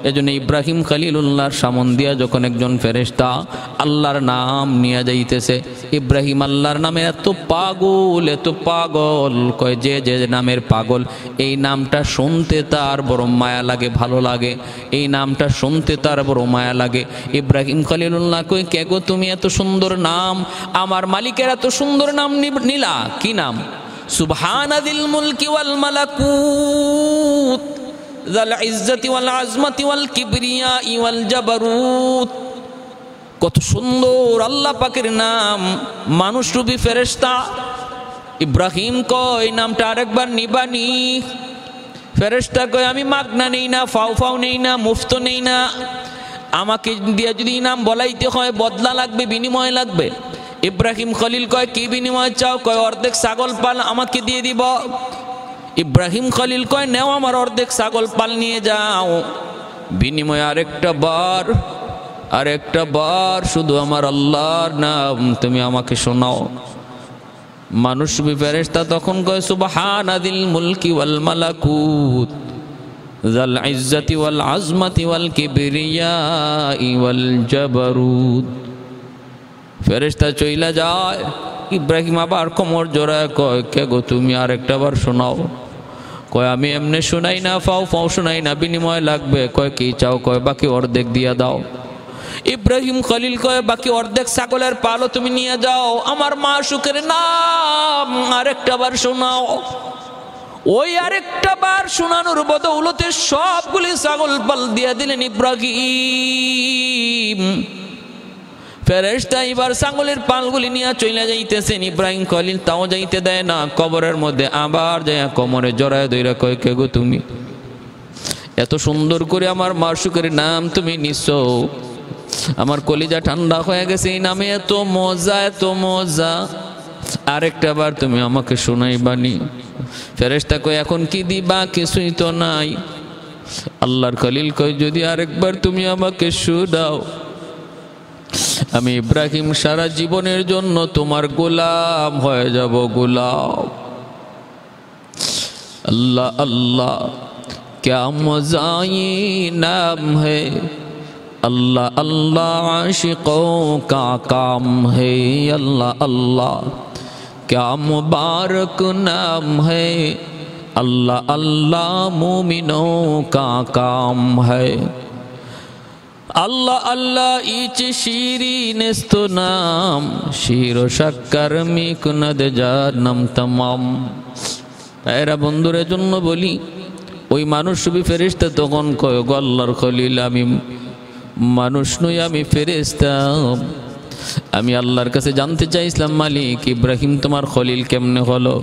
এজন্য ইব্রাহিম খলিলুল্লাহর সামন দিয়া যখন একজন ফেরেশতা আল্লাহর নাম নিয়ে যাইতেছে, ইব্রাহিম আল্লাহর নামে এত পাগল, কয় যে যে নামের পাগল এই নামটা শুনতে তার বড় মায়া লাগে, ভালো লাগে, এই নামটা শুনতে তার বড় মায়া লাগে। ইব্রাহিম খলিলুল্লাহ কই, কে গো তুমি, এত সুন্দর নাম, আমার মালিকের এত সুন্দর নাম নিলা, কি নাম? সুবহানাদিল মুলকি ওয়াল মালাকুত যাল ইজ্জতি ওয়াল আজমতি ওয়াল কিবরিয়া ওয়াল জাবারুত। কত সুন্দর আল্লাহ পাকের নাম। মানুষ রূপী ফেরেশতা ইব্রাহিম কয়, নামটা আরেকবার নিবানি? ফেরেশতা কয়, আমি মাগনা নেই না, ফাও নেই না, মুফত নেই না, আমাকে দিয়ে যদি নাম বলাইতে হয় বদলা লাগবে, বিনিময় লাগবে। ইব্রাহিম খলিল কয়, কি বিনিময় চাও? কয়, অর্ধেক ছাগল পাল আমাকে দিয়ে দিব। ইব্রাহিম খলিল কয়, নেও আমার অর্ধেক ছাগল পাল নিয়ে যাও, বিনিময়ে আরেকটা বার শুধু আমার আল্লাহর নাম তুমি আমাকে শোনাও। মানুষ ফেরেশতা তখন কয়, সুবহানাদিল মুলকি ওয়াল মালাকুত যাল ইজ্জতি ওয়াল আজমতি ওয়াল কিবরিয়া ওয়াল জাবারুত। ফেরেশতা চইলা যায়। ইব্রাহিম আবার কোমর জোড়ায় কয়, কে গো তুমি, আরেকটা বার শোনাও। কয়, আমি এমনি শোনাই না, ফাও শোনাই না, বিনিময় লাগবে। কয়, কি চাও? কয়, বাকি অর্ধেক দিয়া দাও। ইব্রাহিম খলিল কয়, বাকি অর্ধেক ছাগলের পালও তুমি নিয়ে যাও, আমার মা সুখের নাম আরেকটা বার শোনাও। ওই আরেকটা বার শোনানোর বদৌলতে সবগুলি ছাগল পাল দিয়ে দিলেন ইব্রাহিম। ফেরেশতা এবার ছাগলের পালগুলি নিয়ে চলে যাইতেছেন, ইব্রাহিম খলিল তাও যাইতে দেয় না। কবরের মধ্যে আবার যায় কোমরে জড়ায় ধইরা কয়, কে গো তুমি, এত সুন্দর করে আমার মাশুকের নাম তুমি নিছো, আমার কলিজা ঠান্ডা হয়ে গেছে, এই নামে এত মজা, আরেকটা বার তুমি আমাকে শোনাইবানি? ফেরেশতা কয়, এখন কি দিবা? কিছুই তো নাই। আল্লাহর খলিল কয়, যদি আরেকবার তুমি আমাকে শোনাও, আমি ইব্রাহিম সারা জীবনের জন্য তোমার গোলাম হয়ে যাব, গোলাম। अल्लाह अल्लाह क्या मज़ा ये नाम है, अल्लाह अल्लाह आशिकों का काम है, अल्लाह अल्लाह क्या मुबारक नाम है, अल्लाह अल्लाह मोमिनों का काम है। अल्लाह अल्लाह इच शीरी नेस्तो नाम, शीरो शक्कर मिकुनद जानम तमाम। এরা বন্ধুদের জন্য বলি, ওই মানুষ রূপী ফেরেশতা তখন কয়, গো আল্লাহর খলিল, আমি মানুষ নই, আমি ফেরেশতা। আমি আল্লাহর কাছে জানতে চাইছিলাম, মালিক ইব্রাহিম তোমার খলিল কেমনে হলো,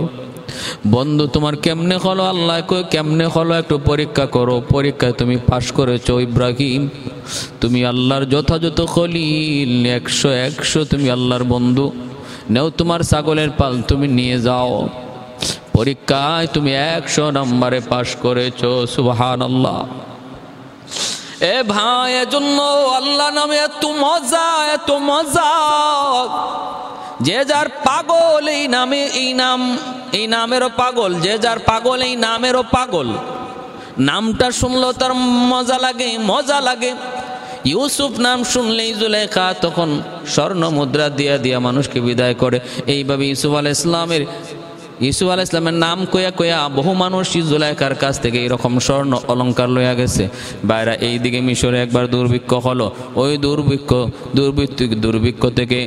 বন্ধু তোমার কেমনে হলো? আল্লাহ কয়, কেমনে হলো একটু পরীক্ষা করো, পরীক্ষায় তুমি পাশ করেছো ইব্রাহিম, তুমি আল্লাহর যথাযথ খলিল, 100 তুমি আল্লাহর বন্ধু। নেও তোমার ছাগলের পাল তুমি নিয়ে যাও, পরীক্ষায় তুমি 100 নম্বরে পাশ করেছো। সুবহানাল্লাহ। এ ভাই, এজন্য আল্লাহ নামে এত মজা, যে যার পাগল এই নামে, এই নামেরও পাগল, যে যার পাগল এই নামেরও পাগল। নামটা শুনলেও তার মজা লাগে। ইউসুফ নাম শুনলেই জুলেখা তখন স্বর্ণ মুদ্রা দিয়া মানুষকে বিদায় করে। এইভাবে ইউসুফ আলাইহিস সালামের নাম কয়া বহু মানুষ জুলেখার কাছ থেকে এরকম স্বর্ণ অলঙ্কার লইয়া গেছে। বাইরা এইদিকে মিশরে একবার দুর্ভিক্ষ হলো, ওই দুর্ভিক্ষ থেকে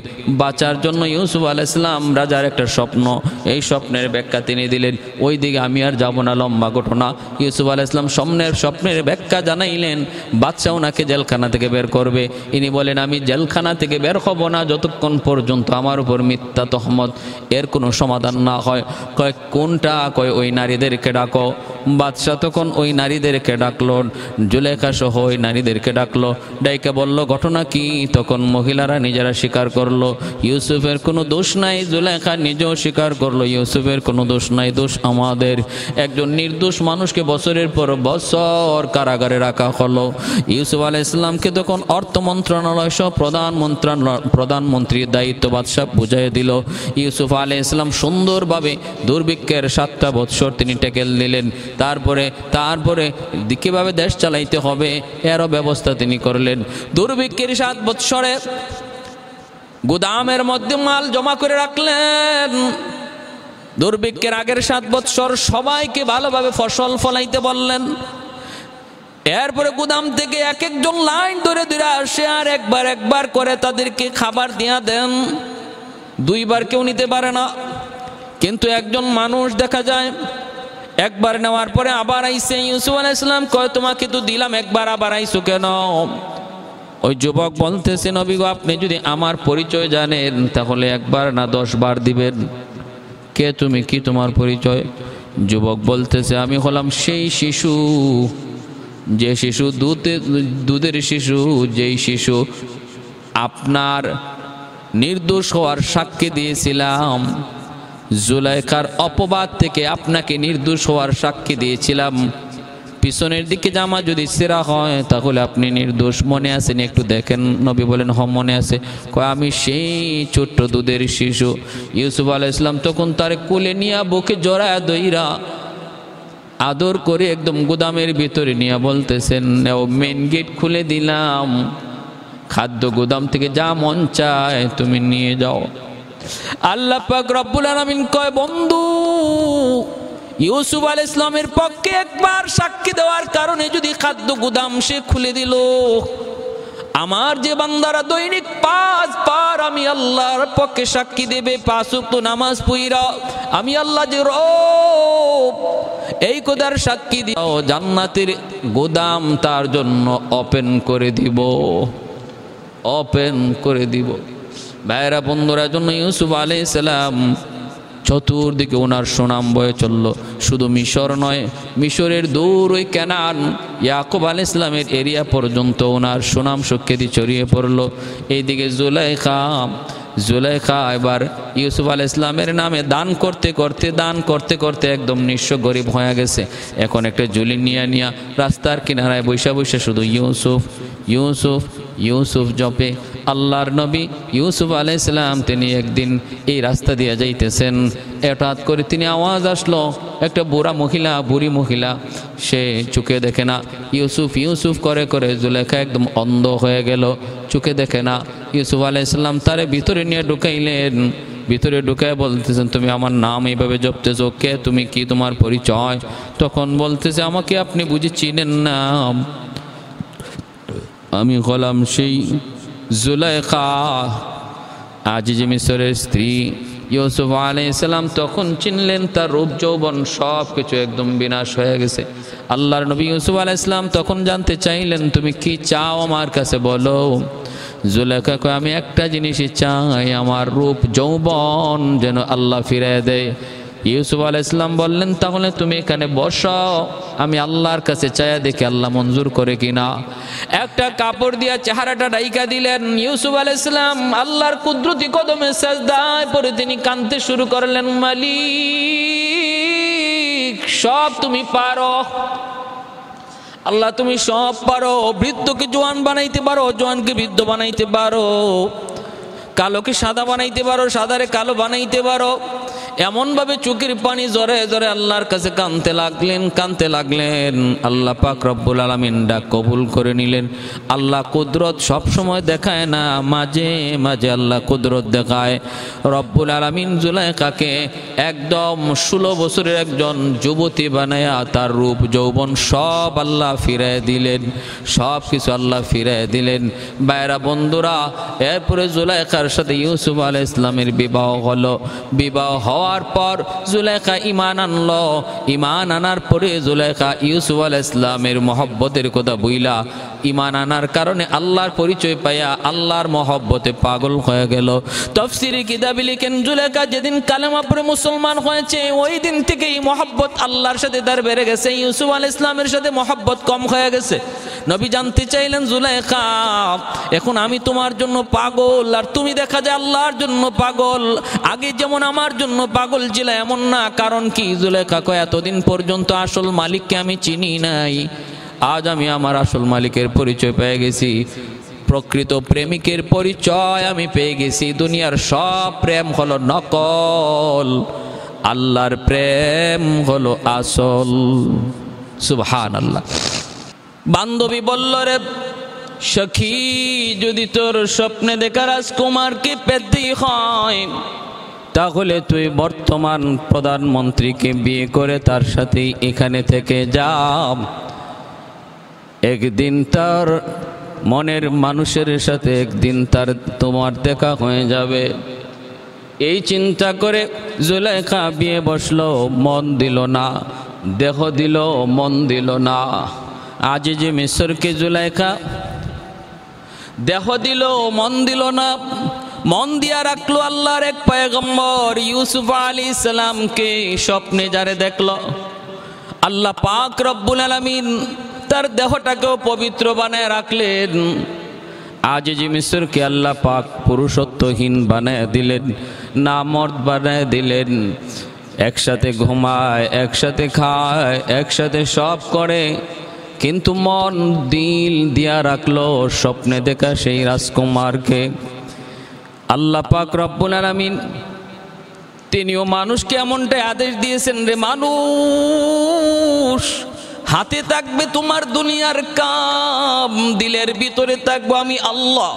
বাঁচার জন্য ইউসুফ আলাইহিস সালাম রাজার একটা স্বপ্ন, এই স্বপ্নের ব্যাখ্যা তিনি দিলেন। ওই দিকে আমি আর যাব না, লম্বা ঘটনা। ইউসুফ আলাইহিস সালাম স্বপ্নের ব্যাখ্যা জানাইলেন, বাদশা ওনাকে জেলখানা থেকে বের করবে। ইনি বলেন, আমি জেলখানা থেকে বের হব না যতক্ষণ পর্যন্ত আমার উপর মিথ্যা তহমত এর কোনো সমাধান না হয়। কয় কোনটা? কয় ওই নারীদেরকে ডাকো। বাদশাহ তখন ওই নারীদেরকে ডাকলো, জুলেখা সহ ওই নারীদেরকে ডাকলো, ডাইকে বলল ঘটনা কি? তখন মহিলারা নিজেরা স্বীকার করলো ইউসুফের কোনো দোষ নাই। জুলেখা নিজেও স্বীকার করলো ইউসুফের কোনো দোষ নাই, দোষ আমাদের। একজন নির্দোষ মানুষকে বছরের পর বছর কারাগারে রাখা হলো। ইউসুফ আলাইহিস সালামকে তখন অর্থ মন্ত্রণালয় সহ প্রধানমন্ত্রীর দায়িত্ব বাদশাহ বুঝাই দিল। ইউসুফ আলাইহিস সালাম সুন্দরভাবে দুর্ভিক্ষের 7টা বৎসর তিনি ট্যাকেল দিলেন। তারপরে কিভাবে দেশ চালাইতে হবে এরও ব্যবস্থা তিনি করলেন। দুর্ভিক্ষের 7 বৎসরে গুদামের মধ্যে মাল জমা করে রাখলেন। দুর্ভিক্ষের আগের 7 বৎসর সবাইকে ভালোভাবে ফসল ফলাইতে বললেন। এরপরে গুদাম থেকে এক একজন লাইন ধরে ধরে আসে আর একবার করে তাদেরকে খাবার দিয়া দেন। 2 বার কেউ নিতে পারে না, কিন্তু একজন মানুষ দেখা যায় একবার নেওয়ার পরে আবার আইসে। ইউসুফ আলাইহিস সালাম কয়, তোমাকে তো দিলাম একবার, আবার আইসো কেন? ওই যুবক বলতেছে, নবী গো, আপনি যদি আমার পরিচয় জানেন তাহলে 1 বার না 10 বার দিবেন। কে তুমি, কি তোমার পরিচয়? যুবক বলতেছে, আমি হলাম সেই শিশু, যে শিশু দুধের শিশু, যেই শিশু আপনার নির্দোষ হওয়ার সাক্ষী দিয়েছিলাম, জুলাইখার অপবাদ থেকে আপনাকে নির্দোষ হওয়ার সাক্ষী দিয়েছিলাম। পিছনের দিকে জামা যদি ছেঁড়া হয় তাহলে আপনি নির্দোষ। মনে আছেন? একটু দেখেন। নবী বলেন, হ মনে আছে। কয়, আমি সেই ছোট্ট দুধের শিশু। ইউসুফ আলাইহিস সালাম তখন তার কোলে নিয়ে বুকে জড়ায় দইরা আদর করে একদম গুদামের ভিতরে নিয়ে বলতেছেন, মেন গেট খুলে দিলাম, খাদ্য গুদাম থেকে যা মন চায় তুমি নিয়ে যাও। আল্লাহ পাক রব্বুল আলামিন কয়, বন্ধু, ইউসুফ আলাইহিস সালামের পক্ষে 1 বার সাক্ষী দেওয়ার কারণে যদি খাদ্য গুদাম সে খুলে দিল, আমার যে বান্দারা দৈনিক 5 বার আমি আল্লাহর পক্ষে সাক্ষী দেবে, 5 ওয়াক্ত নামাজ পড়া, আমি আল্লাহ যে রব, এই কথার সাক্ষী দিও, জান্নাতের গোদাম তার জন্য ওপেন করে দিব, ওপেন করে দিব। ভাইরা বন্ধুরা, জন্য ইউসুফ আলাইহিস সালাম চতুর্দিকে ওনার সুনাম বয়ে চলল। শুধু মিশর নয়, মিশরের দূর ওই কানান, ইয়াকুব আলাইহিস সালামের এরিয়া পর্যন্ত ওনার সুনাম সুখ্যাতি ছড়িয়ে পড়ল। এইদিকে জুলাইখা এবার ইউসুফ আলাইহিস সালামের নামে দান করতে করতে একদম নিঃস্ব গরিব হয়ে গেছে। এখন একটা ঝুলি নিয়া রাস্তার কিনারায় বৈশা শুধু ইউসুফ ইউসুফ ইউসুফ জপে। আল্লাহর নবী ইউসুফ আলাইহিস সালাম তিনি একদিন এই রাস্তা দিয়ে যাইতেছেন, হঠাৎ করে তিনি আওয়াজ আসলো, একটা বুড়ি মহিলা, সে চোখে দেখে না। ইউসুফ ইউসুফ করে করে জুলেখা একদম অন্ধ হয়ে গেল, চোখে দেখে না। ইউসুফ আলাইহিস সালাম তারে ভিতরে নিয়ে ঢুকাইলেন। ভিতরে ঢুকায় বলতেছেন, তুমি আমার নাম এইভাবে জপতেছো, কে তুমি, কি তোমার পরিচয়? তখন বলতেছে, আমাকে আপনি বুঝি চিনেন না, আমি হলাম সেই জুলাইখা, আজিজ মিসরের স্ত্রী। ইউসুফ আলাইহিস সালাম তখন চিনলেন, তার রূপ যৌবন সব কিছু একদম বিনাশ হয়ে গেছে। আল্লাহর নবী ইউসুফ আলাইহিস সালাম তখন জানতে চাইলেন, তুমি কি চাও আমার কাছে বলো। জুলাইখা কয়, আমি একটা জিনিসই চাই, আমার রূপ যৌবন যেন আল্লাহ ফিরিয়ে দেয়। ইউসুফ আলাইহিস সালাম বললেন, তাহলে তুমি এখানে বসো, আমি আল্লাহর কাছে চায়া দেখি আল্লাহ মঞ্জুর করে কিনা। একটা কাপড় দিয়া চেহারাটা ঢাইকা দিলেন। ইউসুফ আলাইহিস সালাম আল্লাহর কুদরতি কদমে সাজদায় পড়ে তিনি কাঁদতে শুরু করলেন, মালিক, সব তুমি পারো, আল্লাহ তুমি সব পারো। বৃদ্ধকে জোয়ান বানাইতে পারো, জোয়ানকে বৃদ্ধ বানাইতে পারো, কালোকে সাদা বানাইতে পারো, সাদারে কালো বানাইতে পারো। এমনভাবে চোখের পানি জরে জরে আল্লাহর কাছে কাঁদতে লাগলেন। আল্লাহ পাক রব্বুল আলামিন ডাক কবুল করে নিলেন। আল্লাহ কুদরত সব সময় দেখায় না, মাঝে মাঝে আল্লাহ কুদরত দেখায়। রব্বুল আলামিন জুলাইখাকে একদম 16 বছরের একজন যুবতী বানায়া তার রূপ যৌবন সব আল্লাহ ফিরায় দিলেন, সব কিছু আল্লাহ ফিরায় দিলেন। বাইরা বন্ধুরা, এরপরে জুলাইখার সাথে ইউসুফ আলাইহিস সালামের বিবাহ হলো। বিবাহ হওয়ার পর জুলাইখা ঈমান আনলো। ঈমান আনার পরে জুলাইখা ইউসুফ আলাইহিস সালামের মহব্বতের কথা বইলা, ঈমান আনার কারণে আল্লাহর পরিচয় পাইয়া আল্লাহর মহব্বতে পাগল হয়ে গেল। তাফসীরে কিতাবে লিখেন, জুলাইখা যেদিন কালেমা পড়ে মুসলমান হয়েছে, ওই দিন থেকে এই মহব্বত আল্লাহর সাথে তার বেড়ে গেছে, ইউসুফ আলাইহিস সালামের সাথে মহব্বত কম হয়ে গেছে। নবী জানতে চাইলেন, জুলাইখা, এখন আমি তোমার জন্য পাগল আর তুমি দেখা যায় আল্লাহর জন্য পাগল, আগে যেমন আমার জন্য পাগল ছিল এমন না, কারণ কি? জুলাইখা কয়, এতদিন পর্যন্ত আসল মালিককে আমি চিনি নাই, আজ আমি আমার আসল মালিকের পরিচয় পেয়ে গেছি, প্রকৃত প্রেমিকের পরিচয় আমি পেয়ে গেছি। দুনিয়ার সব প্রেম হলো নকল, আল্লাহর প্রেম হলো আসল। সুবহানাল্লাহ। বান্ধবী বলল, রে সখী, যদি তোর স্বপ্নে দেখা রাজকুমারকে পেতে হয় তাহলে তুই বর্তমান প্রধানমন্ত্রীকে বিয়ে করে তার সাথে এখানে থেকে যা। একদিন তার মনের মানুষের সাথে একদিন তার তোমার দেখা হয়ে যাবে। এই চিন্তা করে জুলাইখা বিয়ে বসলো, মন দিল না, দেহ দিল, মন দিল না। আজিজে মিসরকে জুলাইখা দেহ দিল, মন দিল না, মন দিয়া রাখলো আল্লাহর এক পয়গম্বর ইউসুফ আলাইহিস সালামকে। স্বপ্নে যারে দেখলো আল্লাহ পাক রব্বুল আলামিন তার দেহটাকেও পবিত্র বানায় রাখলেন। আজিজে মিসরকে আল্লাহ পাক পুরুষত্বহীন বানায় দিলেন, নামর্দ বানায় দিলেন। একসাথে ঘুমায়, একসাথে খায়, একসাথে সব করে, কিন্তু মন দিল দিয়া রাখলো স্বপ্নে দেখা সেই রাজকুমারকে। আল্লাহ পাক রব্বুল আলামিন তিনিও মানুষকে এমনটাই আদেশ দিয়েছেন, রে মানুষ, হাতে থাকবে তোমার দুনিয়ার কাম, দিলের ভিতরে থাকবো আমি আল্লাহ।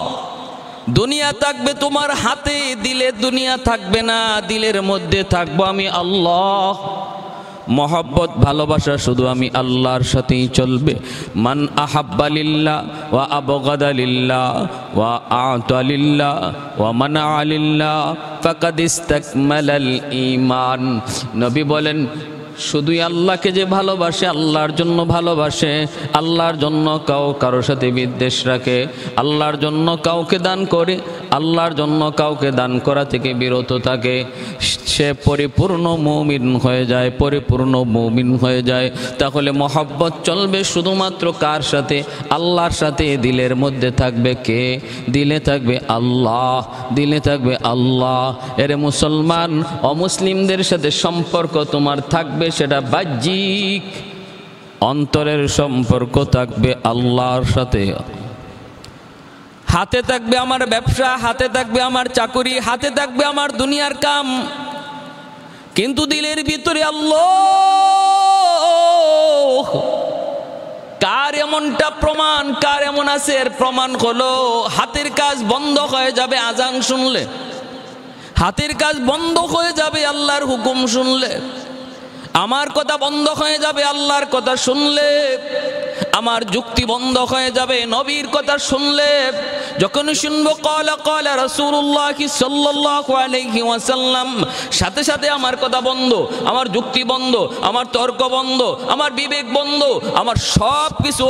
দুনিয়া থাকবে তোমার হাতে, দিলে দুনিয়া থাকবে না, দিলের মধ্যে থাকবো আমি আল্লাহ। মহব্বত ভালোবাসা শুধু আমি আল্লাহর সাথেই চলবে। মান আহাব্বা লিল্লাহ ওয়া আবগাদা লিল্লাহ ওয়া আ'তা লিল্লাহ ওয়া মানা লিল্লাহ ফাকাদ ইসতাকমালাল ঈমান। নবী বলেন, শুধুই আল্লাহকে যে ভালোবাসে, আল্লাহর জন্য ভালোবাসে, আল্লাহর জন্য কারোর সাথে বিদ্বেষ রাখে, আল্লাহর জন্য কাউকে দান করে, আল্লাহর জন্য কাউকে দান করা থেকে বিরত থাকে, সে পরিপূর্ণ মুমিন হয়ে যায়, পরিপূর্ণ মুমিন হয়ে যায়। তাহলে মহব্বত চলবে শুধুমাত্র কার সাথে? আল্লাহর সাথে। দিলের মধ্যে থাকবে কে? দিলে থাকবে আল্লাহ, দিলে থাকবে আল্লাহ। এরে মুসলমান, অমুসলিমদের সাথে সম্পর্ক তোমার থাকবে সেটা বাহ্যিক, অন্তরের সম্পর্ক থাকবে আল্লাহর সাথে। হাতে থাকবে আমার ব্যবসা, হাতে থাকবে আমার চাকুরি, হাতে থাকবে আমার দুনিয়ার কাম, কিন্তু দিলের ভিতরে আল্লাহ। কার এমনটা প্রমাণ, কার এমন আছে? এর প্রমাণ হলো হাতের কাজ বন্ধ হয়ে যাবে আজান শুনলে, হাতের কাজ বন্ধ হয়ে যাবে আল্লাহর হুকুম শুনলে, আমার কথা বন্ধ হয়ে যাবে আল্লাহর কথা শুনলে, আমার যুক্তি বন্ধ হয়ে যাবে নবীর কথা শুনলে। যখন শুনবো ক্বালা ক্বালা রাসূলুল্লাহ সাল্লাল্লাহু আলাইহি ওয়াসাল্লাম, সাথে সাথে আমার কথা বন্ধ, আমার যুক্তি বন্ধ, আমার তর্ক বন্ধ, আমার বিবেক বন্ধ, আমার সব কিছু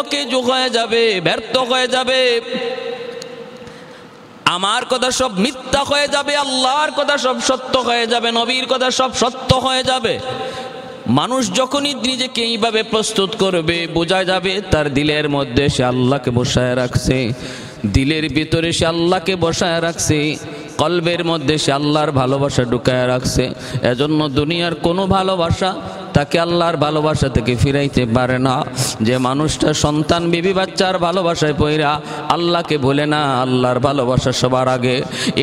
অকেজু হয়ে যাবে, ব্যর্থ হয়ে যাবে। আমার কথা সব মিথ্যা হয়ে যাবে, আল্লাহর কথা সব সত্য হয়ে যাবে, নবীর কথা সব সত্য হয়ে যাবে। মানুষ যখনই নিজেকে এইভাবে প্রস্তুত করবে, বোঝা যাবে তার দিলের মধ্যে সে আল্লাহকে বসায় রাখছে, দিলের ভিতরে সে আল্লাহকে বসায় রাখছে, কলবের মধ্যে সে আল্লাহর ভালোবাসা ঢুকায় রাখছে। এজন্য দুনিয়ার কোনো ভালোবাসা তাকে আল্লাহর ভালোবাসা থেকে ফিরাইতে পারে না। যে মানুষটা সন্তান বিবি বাচ্চার ভালোবাসায় পইরা আল্লাহকে বলে না, আল্লাহর ভালোবাসা সবার আগে।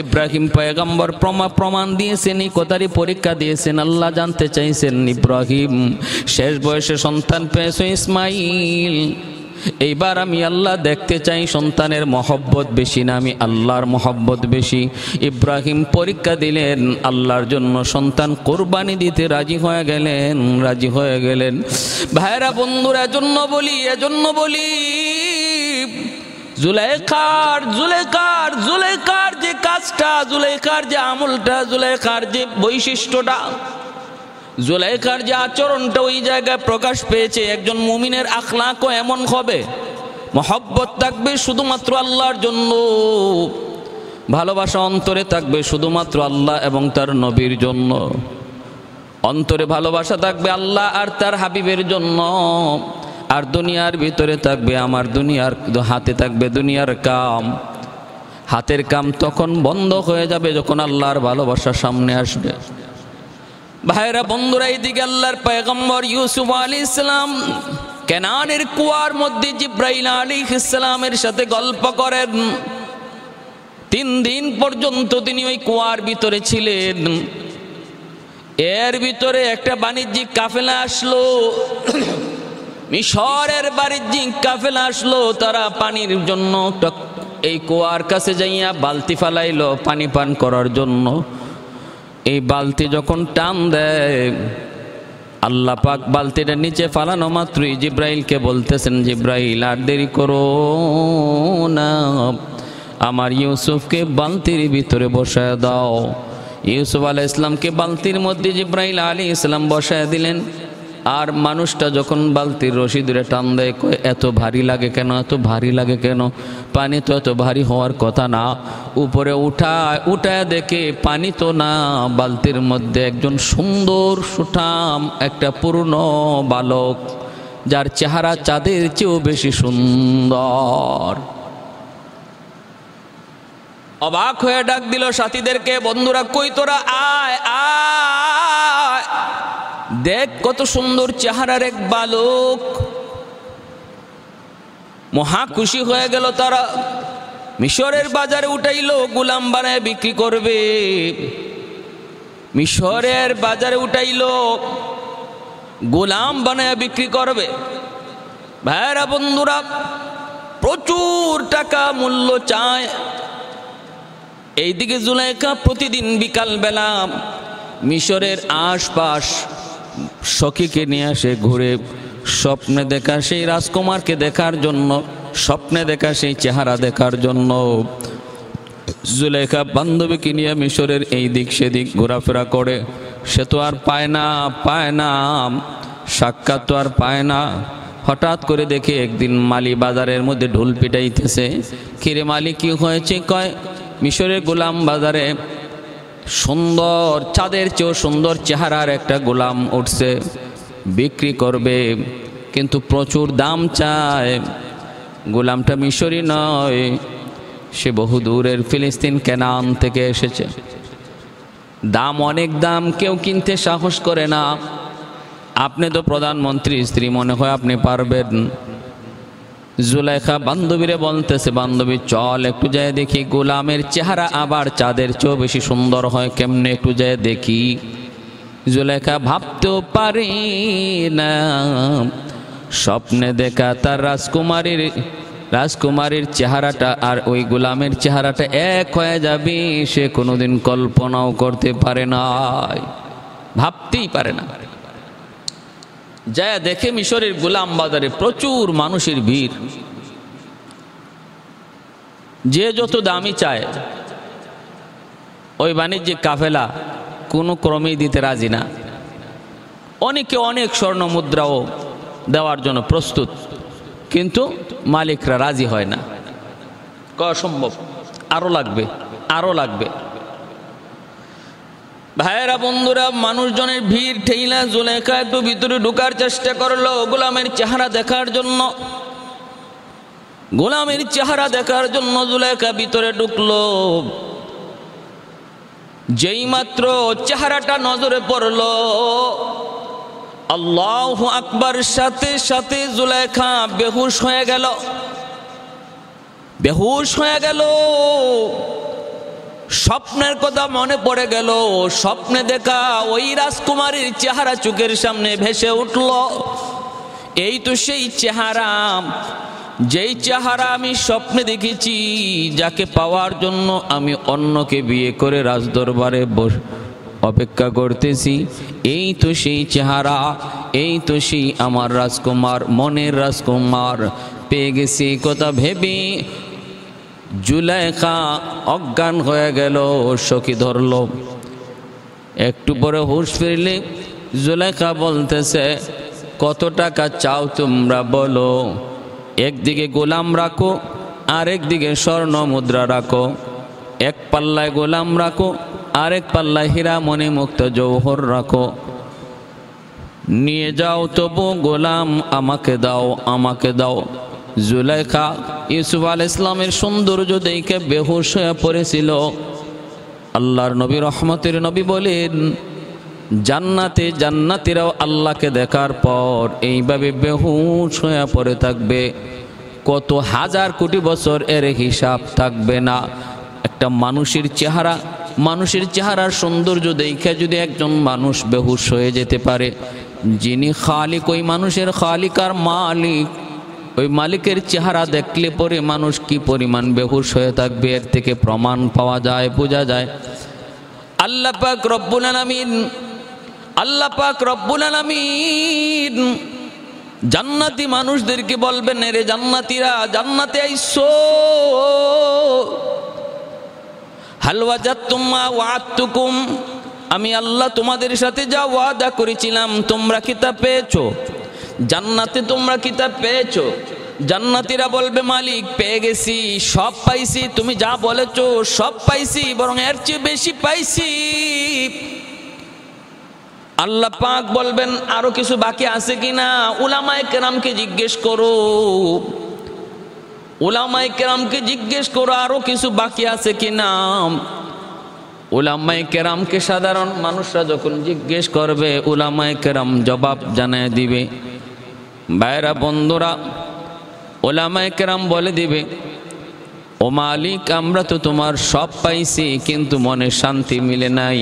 ইব্রাহিম পয়গম্বর প্রমাণ দিয়েছেন, এই কথারই পরীক্ষা দিয়েছেন। আল্লাহ জানতে চাইছেন, ইব্রাহিম শেষ বয়সে সন্তান পেয়েছো ইসমাইল, এইবার আমি আল্লাহ দেখতে চাই সন্তানের মহব্বত বেশি না আমি আল্লাহর মহব্বত বেশি। ইব্রাহিম পরীক্ষা দিলেন, আল্লাহর জন্য সন্তান কোরবানি দিতে রাজি হয়ে গেলেন, রাজি হয়ে গেলেন। ভাইরা বন্ধুরা, এজন্য বলি জুলেখার যে কাজটা, জুলেখার যে আমলটা, জুলেখার যে বৈশিষ্ট্যটা, জুলাইখার যে আচরণটা ওই জায়গায় প্রকাশ পেয়েছে। একজন মুমিনের আখলাকও এমন হবে, মহব্বত থাকবে শুধুমাত্র আল্লাহর জন্য, ভালোবাসা অন্তরে থাকবে শুধুমাত্র আল্লাহ এবং তার নবীর জন্য, অন্তরে ভালোবাসা থাকবে আল্লাহ আর তার হাবিবের জন্য। আর দুনিয়ার ভিতরে থাকবে আমার দুনিয়ার, হাতে থাকবে দুনিয়ার কাম। হাতের কাম তখন বন্ধ হয়ে যাবে যখন আল্লাহর ভালোবাসা সামনে আসবে। ভাইরা বন্ধুরা, এইদিকে আল্লাহর পয়গম্বর ইউসুফ আলাইহিস সালাম কেনানের কুয়ার মধ্যে জিব্রাইল আলাইহিস সালামের সাথে গল্প করেন। 3 দিন পর্যন্ত তিনি ওই কুয়ার ভিতরে ছিলেন। এর ভিতরে একটা বাণিজ্যিক কাফেলা আসলো, মিশরের বাণিজ্যিক কাফেলা আসলো। তারা পানির জন্য এই কুয়ার কাছে যাইয়া বালতি ফালাইলো পানি পান করার জন্য। এই বালতি যখন টান দেয়, আল্লাহ পাক বালতিটা নিচে ফালানো মাত্রই জিব্রাইলকে বলতেছেন, জিব্রাইল আর দেরি করো না, আমার ইউসুফকে বালতির ভিতরে বসায় দাও। ইউসুফ আলাইহিস সালামকে বালতির মধ্যে জিব্রাইল আলাইহিস সালাম বসায় দিলেন। আর মানুষটা যখন বালতির রশি ধরে টান দেয়, কয় এত ভারী লাগে কেন, এত ভারী লাগে কেন? পানি তো এত ভারী হওয়ার কথা না। উপরে উঠায় দেখে পানি তো না, বালতির মধ্যে একজন সুন্দর সুঠাম একটা পুরনো বালক, যার চেহারা চাঁদের চেয়েও বেশি সুন্দর। অবাক হয়ে ডাক দিল সাথীদেরকে, বন্ধুরা কই তোরা, আয় আয় দেখ কত সুন্দর চেহারার এক বালক। মহা খুশি হয়ে গেল তারা। মিশরের বাজারে উঠাইলো, গোলাম বানায় বিক্রি করবে। মিশরের বাজারে উঠাইলো, গোলাম বানায় বিক্রি করবে। ভাইরা বন্ধুরা, প্রচুর টাকা মূল্য চায়। এইদিকে জুলাইখা প্রতিদিন বিকাল বেলা মিশরের আশপাশ সখীকে নিয়ে আসে ঘুরে, স্বপ্নে দেখা সেই রাজকুমারকে দেখার জন্য, স্বপ্নে দেখা সেই চেহারা দেখার জন্য। জুলাইখা বান্ধবীকে নিয়ে মিশরের এই দিক সেদিক ঘোরাফেরা করে। সে তো আর পায় না সাক্ষাৎ তো আর পায় না। হঠাৎ করে দেখে একদিন মালি বাজারের মধ্যে ঢোল পিটাইতেছে। কিরে মালি, কি হয়েছে? কয় মিশরের গোলাম বাজারে সুন্দর, চাঁদের চেয়েও সুন্দর চেহারার একটা গোলাম উঠছে, বিক্রি করবে, কিন্তু প্রচুর দাম চায়। গোলামটা মিশরি নয়, সে বহু দূরের ফিলিস্তিন কেনান থেকে এসেছে। দাম অনেক দাম, কেউ কিনতে সাহস করে না। আপনি তো প্রধানমন্ত্রী স্ত্রী, মনে হয় আপনি পারবেন। জুলাইখা বান্ধবীরে বলতেছে, বান্ধবী চল একটু যায় দেখি, গোলামের চেহারা আবার চাঁদের চেয়েও বেশি সুন্দর হয় কেমনে, একটু যায় দেখি। জুলাইখা ভাবতেও পারে না, স্বপ্নে দেখা তার রাজকুমারীর চেহারাটা আর ওই গোলামের চেহারাটা এক হয়ে যাবে, সে কোনোদিন কল্পনাও করতে পারে না, ভাবতেই পারে না। যায় দেখে মিশরের গোলাম বাজারে প্রচুর মানুষের ভিড়। যে যত দামি চায়, ওই বাণিজ্যিক কাফেলা কোনো ক্রমেই দিতে রাজি না। অনেকে অনেক স্বর্ণ মুদ্রাও দেওয়ার জন্য প্রস্তুত, কিন্তু মালিকরা রাজি হয় না, অসম্ভব, আরো লাগবে, আরো লাগবে। ভাইয়েরা বন্ধুরা, মানুষজনের ভিড় ঠেইলা জুলাইখা একটু ভিতরে ঢোকার চেষ্টা করলো গোলামের চেহারা দেখার জন্য। গোলামের চেহারা দেখার জন্য জুলাইখা ভিতরে ঢুকলো। যেই মাত্র চেহারাটা নজরে পড়লো, আল্লাহু আকবার, সাথে সাথে জুলাইখা বেহুশ হয়ে গেল, বেহুশ হয়ে গেল। স্বপ্নের কথা মনে পড়ে গেল, স্বপ্নে দেখা ওই রাজকুমারীর চেহারা চোখের সামনে ভেসে উঠল। এই তো সেই চেহারা, যেই চেহারা আমি স্বপ্নে দেখেছি, যাকে পাওয়ার জন্য আমি অন্যকে বিয়ে করে রাজদরবারে অপেক্ষা করতেছি। এই তো সেই চেহারা, এই তো সেই আমার রাজকুমার, মনের রাজকুমার, পেয়ে গেছি কথা ভেবে জুলাইখা অজ্ঞান হয়ে গেল, সখী ধরল। একটু পরে হুঁশ ফিরলে জুলাইখা বলতেছে, কত টাকা চাও তোমরা বলো। একদিকে গোলাম রাখো, আরেকদিকে স্বর্ণ মুদ্রা রাখো। এক পাল্লায় গোলাম রাখো, আরেক পাল্লায় হীরা মণি মুক্ত জৌহর রাখো। নিয়ে যাও, তবু গোলাম আমাকে দাও, আমাকে দাও। জুলাইখা ইউসুফ আলাইহিস সালামের সৌন্দর্য দেখে বেহুশ হয়ে পড়েছিল। আল্লাহর নবী, রহমতের নবী বলেন, জান্নাতীরাও আল্লাহকে দেখার পর এইভাবে বেহুশ হয়ে পড়ে থাকবে, কত হাজার কোটি বছর এর হিসাব থাকবে না। একটা মানুষের চেহারা মানুষের চেহারার সৌন্দর্য দেখে যদি একজন মানুষ বেহুশ হয়ে যেতে পারে, যিনি খালিক, ওই মানুষের খালিক আর মালিক, ওই মালিকের চেহারা দেখলে পরে মানুষ কি পরিমাণ বেহুশ হয়ে থাকবে, এর থেকে প্রমাণ পাওয়া যায়, বোঝা যায়। আল্লাহ পাক রব্বুল আলামিন, আল্লাহ পাক রব্বুল আলামিন জান্নাতি মানুষদেরকে বলবেন, রে জান্নাতীরা, জান্নাতে আইসো, হাল ওয়াজাদতুম মা ওয়া'আদতুকুম, আমি আল্লাহ তোমাদের সাথে যা ওয়াদা করেছিলাম তোমরা কি তা পেয়েছো? জান্নাতে তোমরা কি তা পেয়েছো? জান্নাতীরা বলবে, মালিক পেয়ে গেছি, সব পাইছি, তুমি যা বলেছো সব পাইছি, বরং এর চেয়ে বেশি পাইছি। আল্লাহ পাক বলবেন, আরো কিছু বাকি আছে কিনা? উলামায়ে কেরামকে জিজ্ঞেস করো, উলামায়ে কেরামকে জিজ্ঞেস করো আরো কিছু বাকি আছে কিনা। উলামায়ে কেরামকে সাধারণ মানুষরা যখন জিজ্ঞেস করবে, উলামায়ে কেরাম জবাব জানায় দিবে। ভাইরা বন্ধুরা, উলামায়ে কেরাম বলে দিবে, ও মালিক, আমরা তো তোমার সব পাইছি, কিন্তু মনে শান্তি মিলে নাই,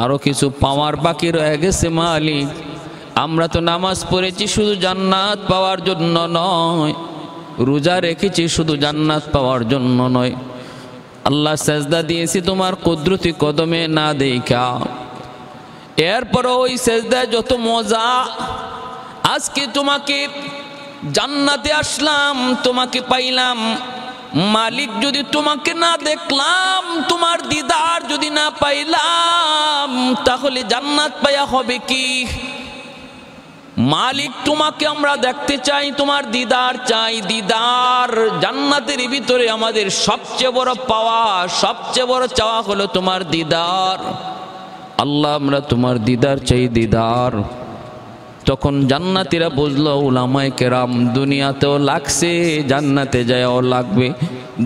আরো কিছু পাওয়ার বাকি রয়ে গেছে মালিক। আমরা তো নামাজ পড়েছি শুধু জান্নাত পাওয়ার জন্য নয়, রোজা রেখেছি শুধু জান্নাত পাওয়ার জন্য নয়, আল্লাহ সেজদা দিয়েছি তোমার কুদরতি কদমে না দেখা। এরপর ওই সেজদায় যত মজা, আজকে তোমাকে জান্নাতে আসলাম, তোমাকে পাইলাম, মালিক যদি তোমাকে না দেখলাম, তোমার দিদার যদি না পাইলাম, তাহলে জান্নাত পাইয়া হবে কি? মালিক তোমাকে আমরা দেখতে চাই, তোমার দিদার চাই, দিদার। জান্নাতের ভিতরে আমাদের সবচেয়ে বড় পাওয়া, সবচেয়ে বড় চাওয়া হলো তোমার দিদার। আল্লাহ, আমরা তোমার দিদার চাই, দিদার। তখন জান্নাতীরা বুঝলো, উলামায়ে কেরাম দুনিয়াতেও লাগছে, জান্নাতে যায়ও লাগবে।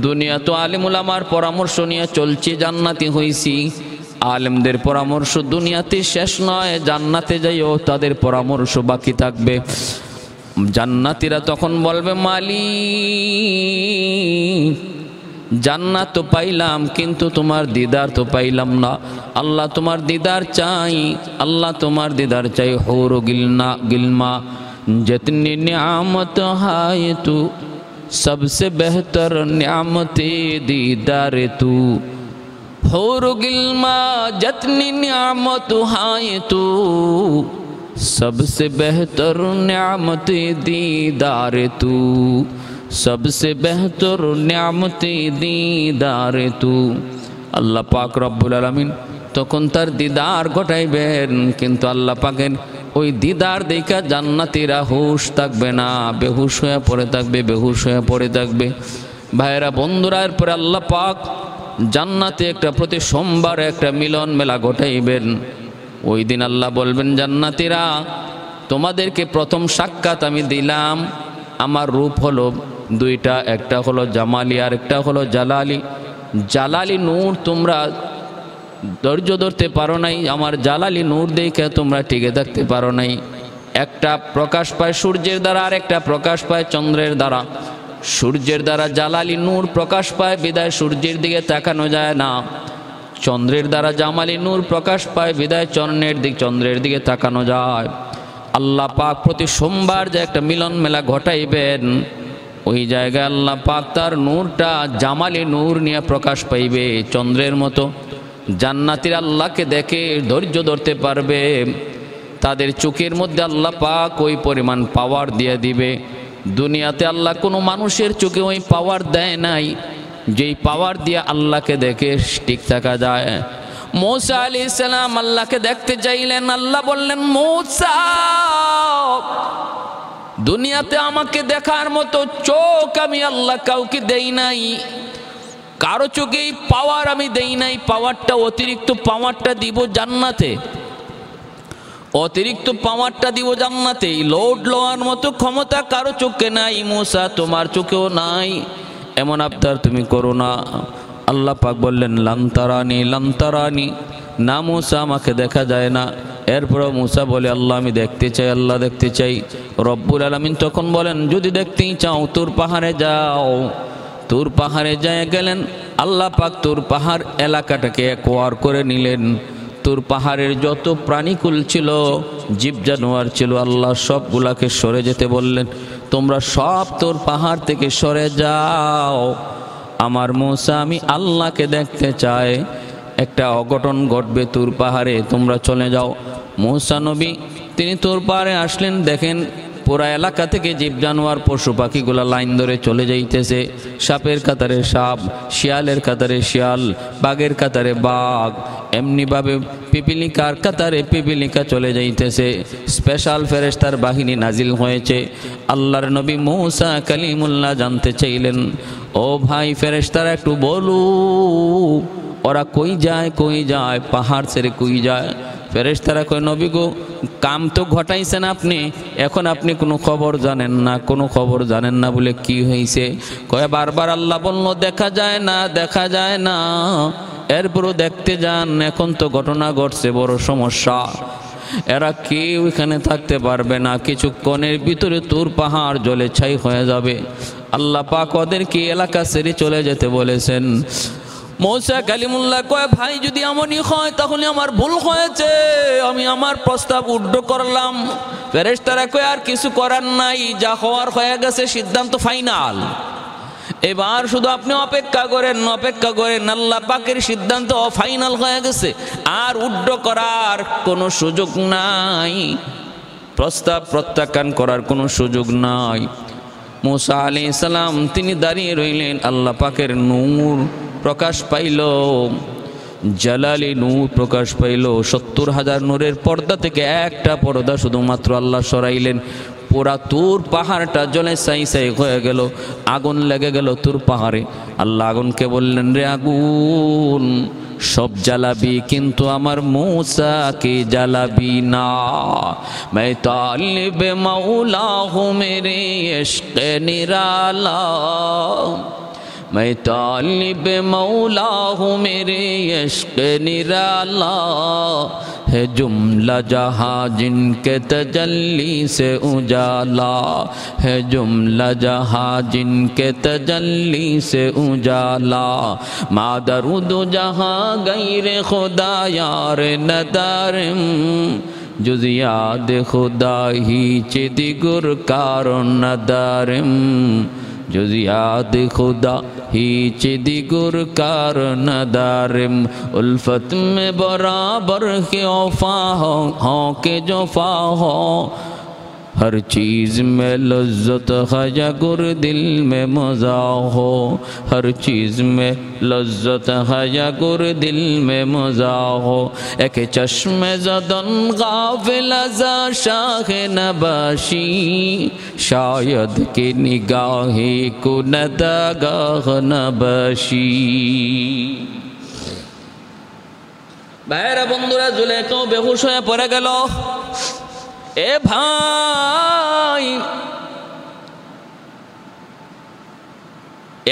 দুনিয়া তো আলেম উলামার পরামর্শ নিয়ে চলছে, জান্নাতি হইছি। আলেমদের পরামর্শ দুনিয়াতে শেষ নয়, জান্নাতে যাইও তাদের পরামর্শ বাকি থাকবে। জান্নাতীরা তখন বলবে, মালিক, জান্নাত তো পাইলাম, কিন্তু তোমার দিদার তো পাইলাম না। আল্লাহ, তোমার দিদার চাই, আল্লাহ তোমার দিদার চাই। হুর গিলমা जितनी नियामत है तू सबसे बेहतर नियामत दीदार तू। हूर गिल्मा जितनी नियामत है तू सबसे बेहतर नियामत दीदार तू, सबसे बेहतर नियामत दीदार तू। আল্লাহ পাক রব্বুল আলামিন তখন তার দিদার ঘটাইবেন, কিন্তু আল্লাহ পাকের ওই দিদার দেখা জান্নাতীরা হুশ থাকবে না, বেহুশ হয়ে পড়ে থাকবে, বেহুশ হয়ে পড়ে থাকবে। ভাইরা বন্ধুরা, এরপরে আল্লাহ পাক জান্নাতে একটা প্রতি সোমবারে একটা মিলন মেলা ঘটাইবেন। ওই দিন আল্লাহ বলবেন, জান্নাতীরা, তোমাদেরকে প্রথম সাক্ষাৎ আমি দিলাম, আমার রূপ হলো দুইটা, একটা হলো জামালি আর একটা হলো জালালি। জালালি নূর তোমরা ধৈর্য ধরতে পারো নাই, আমার জালালি নূর দেখে তোমরা টিকে থাকতে পারো নাই। একটা প্রকাশ পায় সূর্যের দ্বারা, আর একটা প্রকাশ পায় চন্দ্রের দ্বারা। সূর্যের দ্বারা জালালি নূর প্রকাশ পায়, বিদায় সূর্যের দিকে তাকানো যায় না। চন্দ্রের দ্বারা জামালি নূর প্রকাশ পায়, বিদায় চন্দ্রের দিকে তাকানো যায়। আল্লাহ পাক প্রতি সোমবার যে একটা মিলন মেলা ঘটাইবেন, ওই জায়গায় আল্লাহ পাক তার নূরটা জামালি নূর নিয়ে প্রকাশ পাইবে চন্দ্রের মতো। জান্নাতীরা আল্লাহকে দেখে ধৈর্য ধরতে পারবে, তাদের চোখের মধ্যে আল্লাহ পাক ওই পরিমাণ পাওয়ার দিয়ে দিবে। দুনিয়াতে আল্লাহ কোনো মানুষের চোখে ওই পাওয়ার দেয় নাই, যেই পাওয়ার দিয়ে আল্লাহকে দেখে ঠিক থাকা যায়। মূসা আলাইহিস সালাম আল্লাহকে দেখতে চাইলেন, আল্লাহ বললেন, মূসা, দুনিয়াতে আমাকে দেখার মতো চোখ আমি আল্লাহ কাউকে দেই নাই, কারো চোখে পাওয়ার আমি দেই নাই। পাওয়ারটা, অতিরিক্ত পাওয়ারটা দিব জান্নাতে, অতিরিক্ত পাওয়ারটা দিব জান্নাতে। লোড লওয়ার মতো ক্ষমতা কারো চোখে নাই, মূসা তোমার চোখেও নাই, এমন আবদার তুমি করো না। আল্লাহ পাক বললেন, লান্তারানি লান্তারানি, না মূসা আমাকে দেখা যায় না। এরপরে মূসা বলে, আল্লাহ আমি দেখতে চাই, আল্লাহ দেখতে চাই। রব্বুল আলামিন তখন বলেন, যদি দেখতেই চাও তুর পাহাড়ে যাও। তুর পাহাড়ে যায় গেলেন, আল্লাহ পাক তুর পাহাড় এলাকাটাকে একোয়ার করে নিলেন। তুর পাহাড়ের যত প্রাণীকুল ছিল, জীব জানোয়ার ছিল, আল্লাহ সবগুলাকে সরে যেতে বললেন। তোমরা সব তুর পাহাড় থেকে সরে যাও, আমার মূসা আমি আল্লাহকে দেখতে চাই। একটা অঘটন ঘটবে তুর পাহাড়ে, তোমরা চলে যাও। মূসা নবী তিনি তুর পাহাড়ে আসলেন, দেখেন পুরা এলাকা থেকে জীব জানোয়ার পশু পাখিগুলা লাইন ধরে চলে যাইতেছে। সাপের কাতারে সাপ, শিয়ালের কাতারে শিয়াল, বাঘের কাতারে বাঘ, এমনিভাবে পিপিলিকার কাতারে পিপিলিকা চলে যাইতেছে। স্পেশাল ফেরেশতার বাহিনী নাজিল হয়েছে। আল্লাহর নবী মূসা কালিমুল্লাহ জানতে চাইলেন, ও ভাই ফেরেশতারা একটু বলু, ওরা কই যায় কই যায়, পাহাড় ছেড়ে কই যায়? ফেরেশতারা কয়, নবী গো, কাম তো ঘটাইছেন আপনি, এখন আপনি কোনো খবর জানেন না, কোনো খবর জানেন না বলে কি হয়েছে? কয় বারবার আল্লাহ বলল দেখা যায় না, দেখা যায় না, এরপরও দেখতে যান, এখন তো ঘটনা ঘটছে, বড় সমস্যা, এরা কেউ এখানে থাকতে পারবে না, কিছুক্ষণের ভিতরে তুর পাহাড় জলে ছাই হয়ে যাবে। আল্লাহ পাক ওদেরকে এলাকা ছেড়ে চলে যেতে বলেছেন। মূসা কালিমুল্লাহ কয়, ভাই যদি এমনই হয় তাহলে আমার ভুল হয়েছে, আমি আমার প্রস্তাব উড্ড করলাম। ফেরেশতারা কয়, আর কিছু করার নাই, যা হওয়ার হয়ে গেছে, সিদ্ধান্ত ফাইনাল, এবার শুধু আপনি অপেক্ষা করেন, অপেক্ষা করেন, আল্লাহ পাকের সিদ্ধান্ত ফাইনাল হয়ে গেছে, আর উড্ড করার কোনো সুযোগ নাই, প্রস্তাব প্রত্যাখ্যান করার কোনো সুযোগ নাই। মূসা আলাইহিস সালাম তিনি দাঁড়িয়ে রইলেন। আল্লাহ পাকের নূর প্রকাশ পাইল, জালালি নূর প্রকাশ পাইল। 70,000 নূরের পর্দা থেকে একটা পর্দা শুধুমাত্র আল্লাহ সরাইলেন। পুরা তুর পাহাড়টা জলে ছাই ছাই হয়ে গেল, আগুন লেগে গেল তুর পাহাড়ে। আল্লাহ আগুনকে বললেন, রে আগুন, সব জ্বালাবি কিন্তু আমার মূসাকে জ্বালাবি না। मैं तालिब मौला हूँ मेरे इश्क़ निराला, मैं तालिब मौला हूँ मेरे इश्क़ निराला, है जुमला जहाँ जिनके तजल्ली से उजाला, है जुमला जहाँ जिनके तजल्ली से उजाला, मादरुद जहाँ गैर खुदा यार नदारम, जुज़ याद खुदा ही चिदिगुर कारो नदारम, जुज़ याद खुदा ही चिदिगुर कार नदारम, उल्फत में बराबर के औफा हो के जोफा हो, हर चीज़ में लज्जत है गुर दिल में मज़ा हो, हर चीज़ में लज्जत है गुर दिल में मज़ा हो, एक चश्मे ज़दन गाफिल अज़ा शाह नबाशी, शायद की निगाही कुनदगाह नबाशी। भाईरा बंधुरा जुलेखा बेहुश हये पड़े गेल। এ ভাই,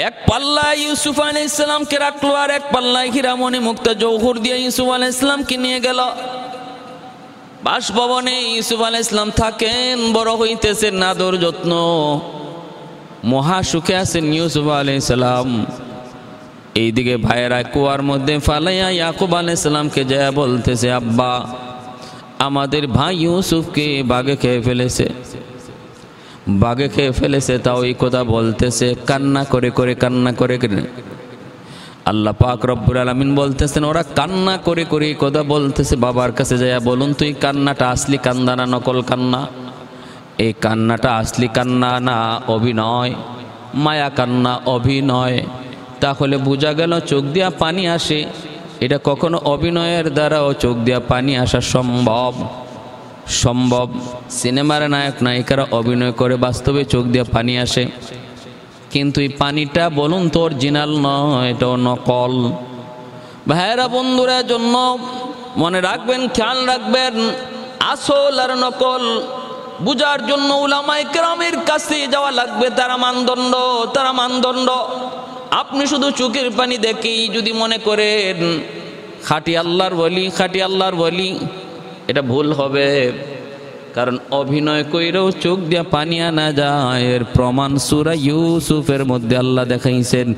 এক পাল্লায় ইউসুফ আলাইহিস সালামকে রাখলো, আর এক পাল্লায় হীরামণি মুক্তা জৌহর দিয়ে ইউসুফ আলাইহিস সালামকে নিয়ে গেল বাসভবনে। ইউসুফ আলাইহিস সালাম থাকেন, বড় হইতেছেন, আদর যত্ন, মহা সুখে আছেন ইউসুফ আলাইহিস সালাম। এইদিকে ভাইয়েরা কুয়ার মধ্যে ফালাইয়া ইয়াকুব আলাইহিস সালামকে যায় বলতেছে, আব্বা আমাদের ভাই ইউসুফকে বাঘে খেয়ে ফেলেছে, বাঘে খেয়ে ফেলেছে। তাও এই কথা বলতেছে কান্না করে করে, কান্না করে করে। আল্লাহ পাক রব্বুল আলামিন বলতেছেন, ওরা কান্না করে করে এই কথা বলতেছে, বাবার কাছে যায় বলুন তুই কান্নাটা আসলি কান্না না নকল কান্না? এই কান্নাটা আসলি কান্না না অভিনয়? মায়া কান্না, অভিনয়। তাহলে বোঝা গেল চোখ দিয়া পানি আসে, এটা কখনো অভিনয়ের দ্বারাও চোখ দিয়া পানি আসা সম্ভব? সম্ভব। সিনেমার নায়ক নায়িকারা অভিনয় করে, বাস্তবে চোখ দিয়া পানি আসে, কিন্তু এই পানিটা বলুন তো অরিজিনাল নয়, এটাও নকল। ভাইয়েরা বন্ধুরা, জন্য মনে রাখবেন, খেয়াল রাখবেন, আসল আর নকল বুঝার জন্য উলামায়ে কেরামের কাছে যাওয়া লাগবে। তারা মানদণ্ড, তারা মানদণ্ড। আপনি শুধু চোখের পানি দেখেই যদি মনে করেন খাঁটি আল্লাহর ওলি, খাঁটি আল্লাহর ওলি, এটা ভুল হবে। কারণ অভিনয় কইরেও চোখ দিয়া পানি আনা যায়, এর প্রমাণ সূরা ইউসুফের মধ্যে আল্লাহ দেখাইছেন।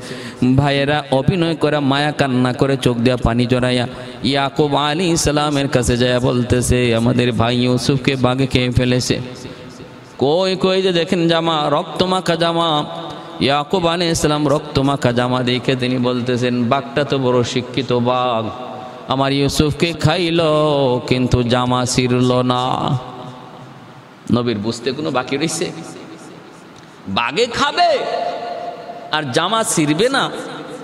ভাইয়েরা অভিনয় করে মায়া কান্না করে চোখ দিয়া পানি জড়াইয়া ইয়াকুব আলাইহিস সালামের কাছে যায় বলতেছে আমাদের ভাই ইউসুফকে বাঘে খেয়ে ফেলেছে। কই কই যে দেখেন জামা, রক্তমাখা জামা। ইয়াকুব আলাইহিস সালাম রক্তমাখা জামা দেখে তিনি বলতেছেন বাঘটা তো বড় শিক্ষিত বাঘ, আমার ইউসুফকে খাইল কিন্তু জামা ছিঁড়ল না। নবীর বুঝতে কোনো বাকি রইছে? বাঘে খাবে আর জামা ছিঁড়বে না,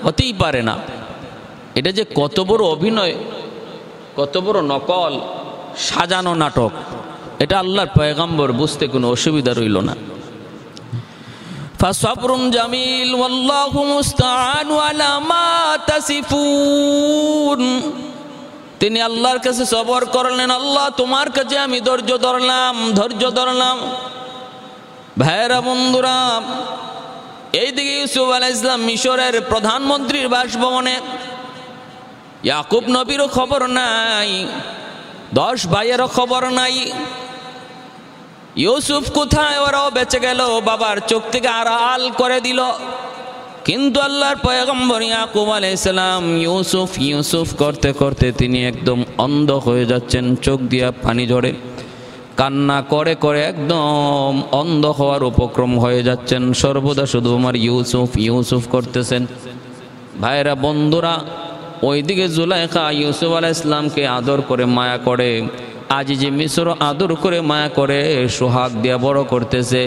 হতেই পারে না। এটা যে কত বড় অভিনয়, কত বড় নকল, সাজানো নাটক, এটা আল্লাহর পয়গম্বর বুঝতে কোনো অসুবিধা রইল না। ফাসবরুন জামিল ওয়াল্লাহু মুস্তাআনু আলা মা তাসিফুন। তিনি আল্লাহর কাছে সবর করলেন, আল্লাহ তোমার কাছে আমি ধৈর্য ধরলাম। ভাইরা বন্ধুরা, এইদিকে ইউসুফ আলাইহিস সালাম মিশরের প্রধানমন্ত্রীর বাসভবনে, ইয়াকুব নবীরও খবর নাই, 10 ভাইয়েরও খবর নাই। ইউসুফ কোথায়? ওরাও বেঁচে গেল, বাবার চোখ থেকে আড়াল করে দিল। কিন্তু আল্লাহর পয়গম্বর ইয়াকুব আলাইহিস সালাম ইউসুফ করতে করতে তিনি একদম অন্ধ হয়ে যাচ্ছেন, চোখ দিয়া পানি ঝরে, কান্না করে করে একদম অন্ধ হওয়ার উপক্রম হয়ে যাচ্ছেন। সর্বদা শুধু আমার ইউসুফ করতেছেন। ভাইরা বন্ধুরা, ওইদিকে জুলাইখা ইউসুফ আলাইহিস সালামকে আদর করে মায়া করে, আজিজে মিসর আদর করে মায়া করে সোহাগ দিয়া বড় করতেছে।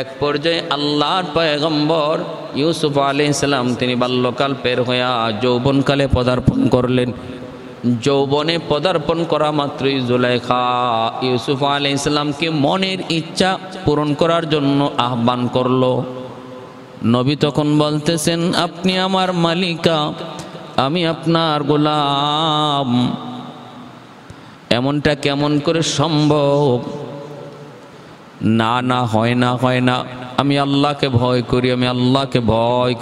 এক পর্যায়ে আল্লাহর পয়গম্বর ইউসুফ আলাইহিস সালাম তিনি বাল্যকাল পের হইয়া যৌবনকালে পদার্পণ করলেন। যৌবনে পদার্পণ করা মাত্রই জুলাইখা ইউসুফ আলাইহিস সালামকে মনের ইচ্ছা পূরণ করার জন্য আহ্বান করলো। নবী তখন বলতেছেন আপনি আমার মালিকা, আমি আপনার গোলাম। এমনটা কেমন করে সম্ভব? না হয় না, আমি আল্লাহকে ভয়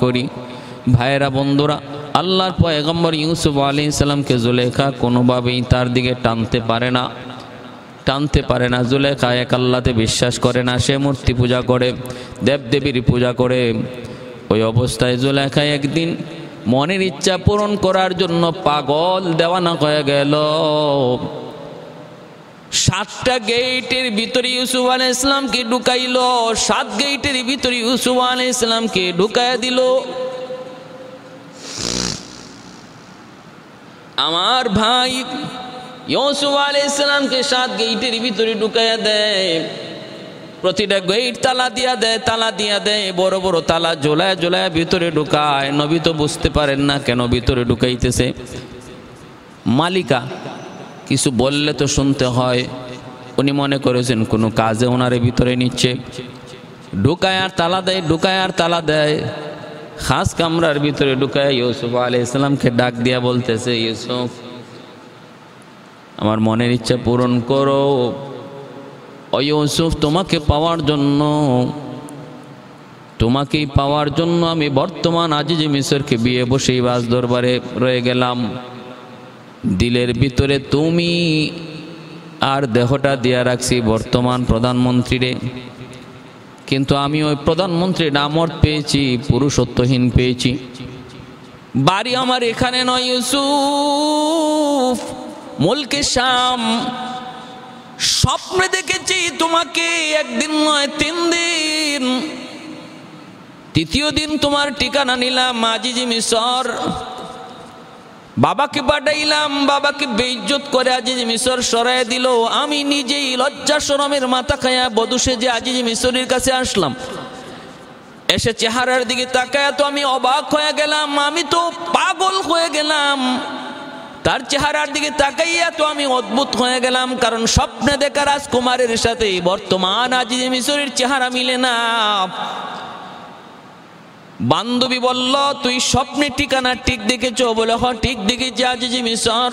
করি। ভাইরা বন্ধুরা, আল্লাহর পয়গম্বর ইউসুফ আলাইহিস সালামকে জুলেখা কোনোভাবেই তার দিকে টানতে পারে না। জুলেখা এক আল্লাহতে বিশ্বাস করে না, সে মূর্তি পূজা করে, দেবদেবীর পূজা করে। ওই অবস্থায় জুলেখা একদিন মনের ইচ্ছা পূরণ করার জন্য পাগল দেওয়ানা হয়ে গেল। 7টা গেটের ভিতরে ইউসুফ আলাইহিস সালামকে ঢুকাইল, 7 গেটের ভিতরে ইউসুফ আলাইহিস সালামকে ঢুকাইয়া দিল। আমার ভাই ইউসুফ আলাইহিস সালামকে 7 গেটের ভিতরে ঢুকাইয়া দেয়। প্রতিটা গেট তালা দিয়া দেয়, বড় বড় তালা ঝোলায় ভিতরে ঢুকায়। নবী তো বুঝতে পারেন না কেন ভিতরে ঢুকাইতেছে। মালিকা কিছু বললে তো শুনতে হয়, উনি মনে করেছেন কোনো কাজে ওনারে ভিতরে নিচ্ছে। ঢুকায় আর তালা দেয়। খাস কামরার ভিতরে ঢুকায় ইউসুফ আলাইহিস সালামকে ডাক দিয়া বলতেছে, ইউসুফ আমার মনের ইচ্ছা পূরণ করো। ও ইউসুফ, তোমাকেই পাওয়ার জন্য আমি বর্তমান আজিজে মিসরকে বিয়ে বসেই বাস দরবারে রয়ে গেলাম। দিলের ভিতরে তুমি আর দেহটা দিয়া রাখছি বর্তমান প্রধানমন্ত্রীরে, কিন্তু আমি ওই প্রধানমন্ত্রী নামর পেয়েছি, পুরুষত্বহীন পেয়েছি। বাড়ি আমার এখানে নয় ইউসুফ, মুলকে শাম। স্বপ্নে দেখেছি তোমাকে, একদিন নয় 3 দিন। 3য় দিন তোমার ঠিকানা নিলাম আজিজে মিসর। বাবাকে পাঠাইলাম, বাবাকে বেইজ্জত করে আজিজে মিসর সরাই দিল। আমি নিজেই লজ্জা শরমের মাথা খায়া বধূ সেজে আজিজে মিসরের কাছে আসলাম। এসে চেহারার দিকে তাকায় তো আমি অবাক হয়ে গেলাম, আমি তো পাগল হয়ে গেলাম। তার চেহারার দিকে তাকাইয়া তো আমি অদ্ভুত হয়ে গেলাম, কারণ স্বপ্নে দেখা রাজকুমারের সাথে বর্তমান আজিজে মিসরের চেহারা মিলে না। বান্ধবী বলল, তুই স্বপ্নে ঠিকানা ঠিক দেখেছ? বলে হ, ঠিক দেখেছি আজিজে মিসর।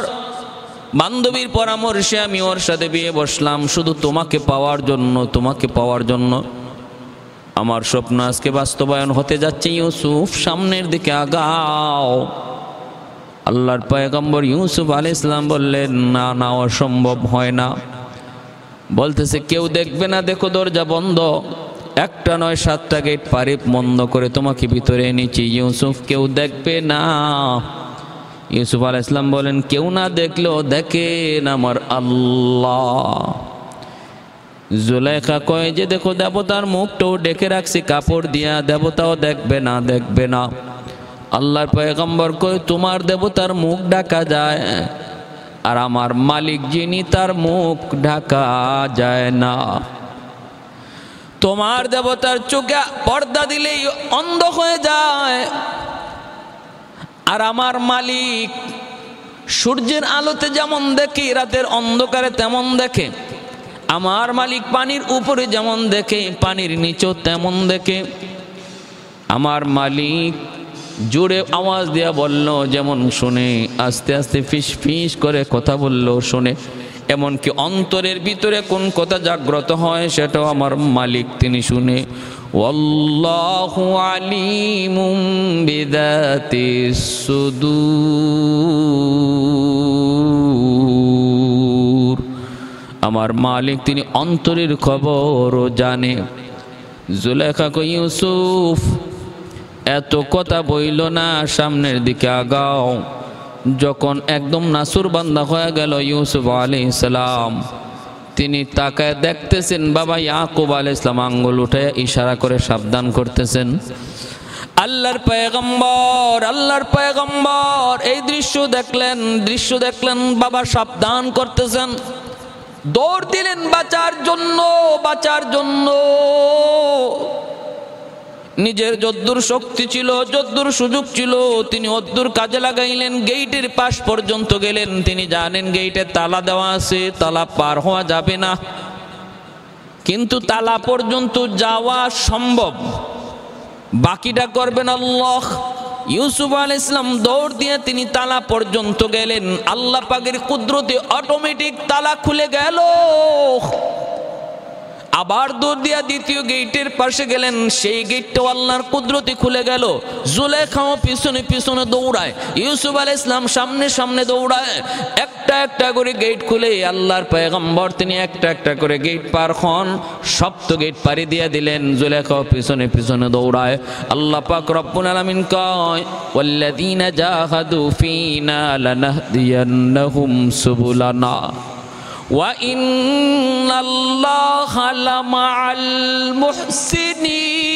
বান্ধবীর পরামর্শে আমি ওর সাথে বিয়ে বসলাম, শুধু তোমাকে পাওয়ার জন্য। আমার স্বপ্ন আজকে বাস্তবায়ন হতে যাচ্ছে। ইউসুফ, সামনের দিকে আগাও। আল্লাহর পয়গম্বর ইউসুফ আলাইহিস সালাম বললেন, না অসম্ভব হয় না। বলতেছে কেউ দেখবে না, দেখো দরজা বন্ধ, একটা নয় 7টা গেট পারি বন্ধ করে তোমাকে ভিতরে এনেছি ইউসুফ, কেউ দেখবে না। ইউসুফ আলাইহিস সালাম বলেন কেউ না দেখলেও দেখেন আমার আল্লাহ। জুলাইখা কয় যে দেখো দেবতার মুখটাও ডেকে রাখছি কাপড় দিয়া, দেবতাও দেখবে না, দেখবে না। আল্লাহর পয়গম্বর কয় তোমার দেবতার মুখ ঢাকা যায়, আর আমার মালিক যিনি তার মুখ ঢাকা যায় না। তোমার দেবতার চোখে পর্দা দিলেই অন্ধ হয়ে যায়, আর আমার মালিক সূর্যের আলোতে যেমন দেখে রাতের অন্ধকারে তেমন দেখে। আমার মালিক পানির উপরে যেমন দেখে পানির নিচেও তেমন দেখে। আমার মালিক জোরে আওয়াজ দিয়া বলল যেমন শুনে, আস্তে আস্তে ফিস ফিস করে কথা বলল শুনে। এমনকি অন্তরের ভিতরে কোন কথা জাগ্রত হয় সেটাও আমার মালিক তিনি শুনে। ওয়াল্লাহু আলিমুম বিযাতিস সুদূর, আমার মালিক তিনি অন্তরের খবরও জানে। জুলেখা কই ইউসুফ এত কথা বইল না, সামনের দিকে আগাও। যখন একদম নাসুর বান্দা হয়ে গেল ইউসুফ আলাইহিস সালাম, তিনি তাকায় দেখতেছেন বাবা ইয়াকুব আলাইহিস সালাম আঙ্গুল উঠে ইশারা করে সাবধান করতেছেন। আল্লাহর পয়গম্বর এই দৃশ্য দেখলেন, বাবা সাবধান করতেছেন। দৌড় দিলেন বাঁচার জন্য। নিজের যদ্দুর শক্তি ছিল, যদ্দুর সুযোগ ছিল, তিনি অদ্দুর কাজে লাগাইলেন। গেইটের পাশ পর্যন্ত গেলেন। তিনি জানেন গেইটে তালা দেওয়া আছে, তালা পার হওয়া যাবে না, কিন্তু তালা পর্যন্ত যাওয়া সম্ভব, বাকিটা করবেন আল্লাহ। ইউসুফ আলাইহিস সালাম দৌড় দিয়ে তিনি তালা পর্যন্ত গেলেন। আল্লাহ পাকের কুদরতে অটোমেটিক তালা খুলে গেল। আবার দৌড় দিয়া দ্বিতীয় গেটের পাশে গেলেন, সেই গেটটাও আল্লাহর কুদরতে খুলে গেল। জুলেখাও পিছনে পিছনে দৌড়ায়, ইউসুফ আলাইহিস সালাম সামনে সামনে দৌড়ায়। একটা একটা করে গেট খুলে আল্লাহর পয়গম্বর তিনি একটা একটা করে গেট পার হন। সপ্ত গেট পাড়ি দিয়ে দিলেন, জুলেখাও পিছনে পিছনে দৌড়ায়। আল্লাহ পাক রব্বুল আলামিন কয় ওয়াল্লাযীনা জাহাদু ফীনা লানাহদিয়ান্নাহুম সুবুলানা ওয়া ইন্নাল্লাহা লামাআল মুহসিনিন।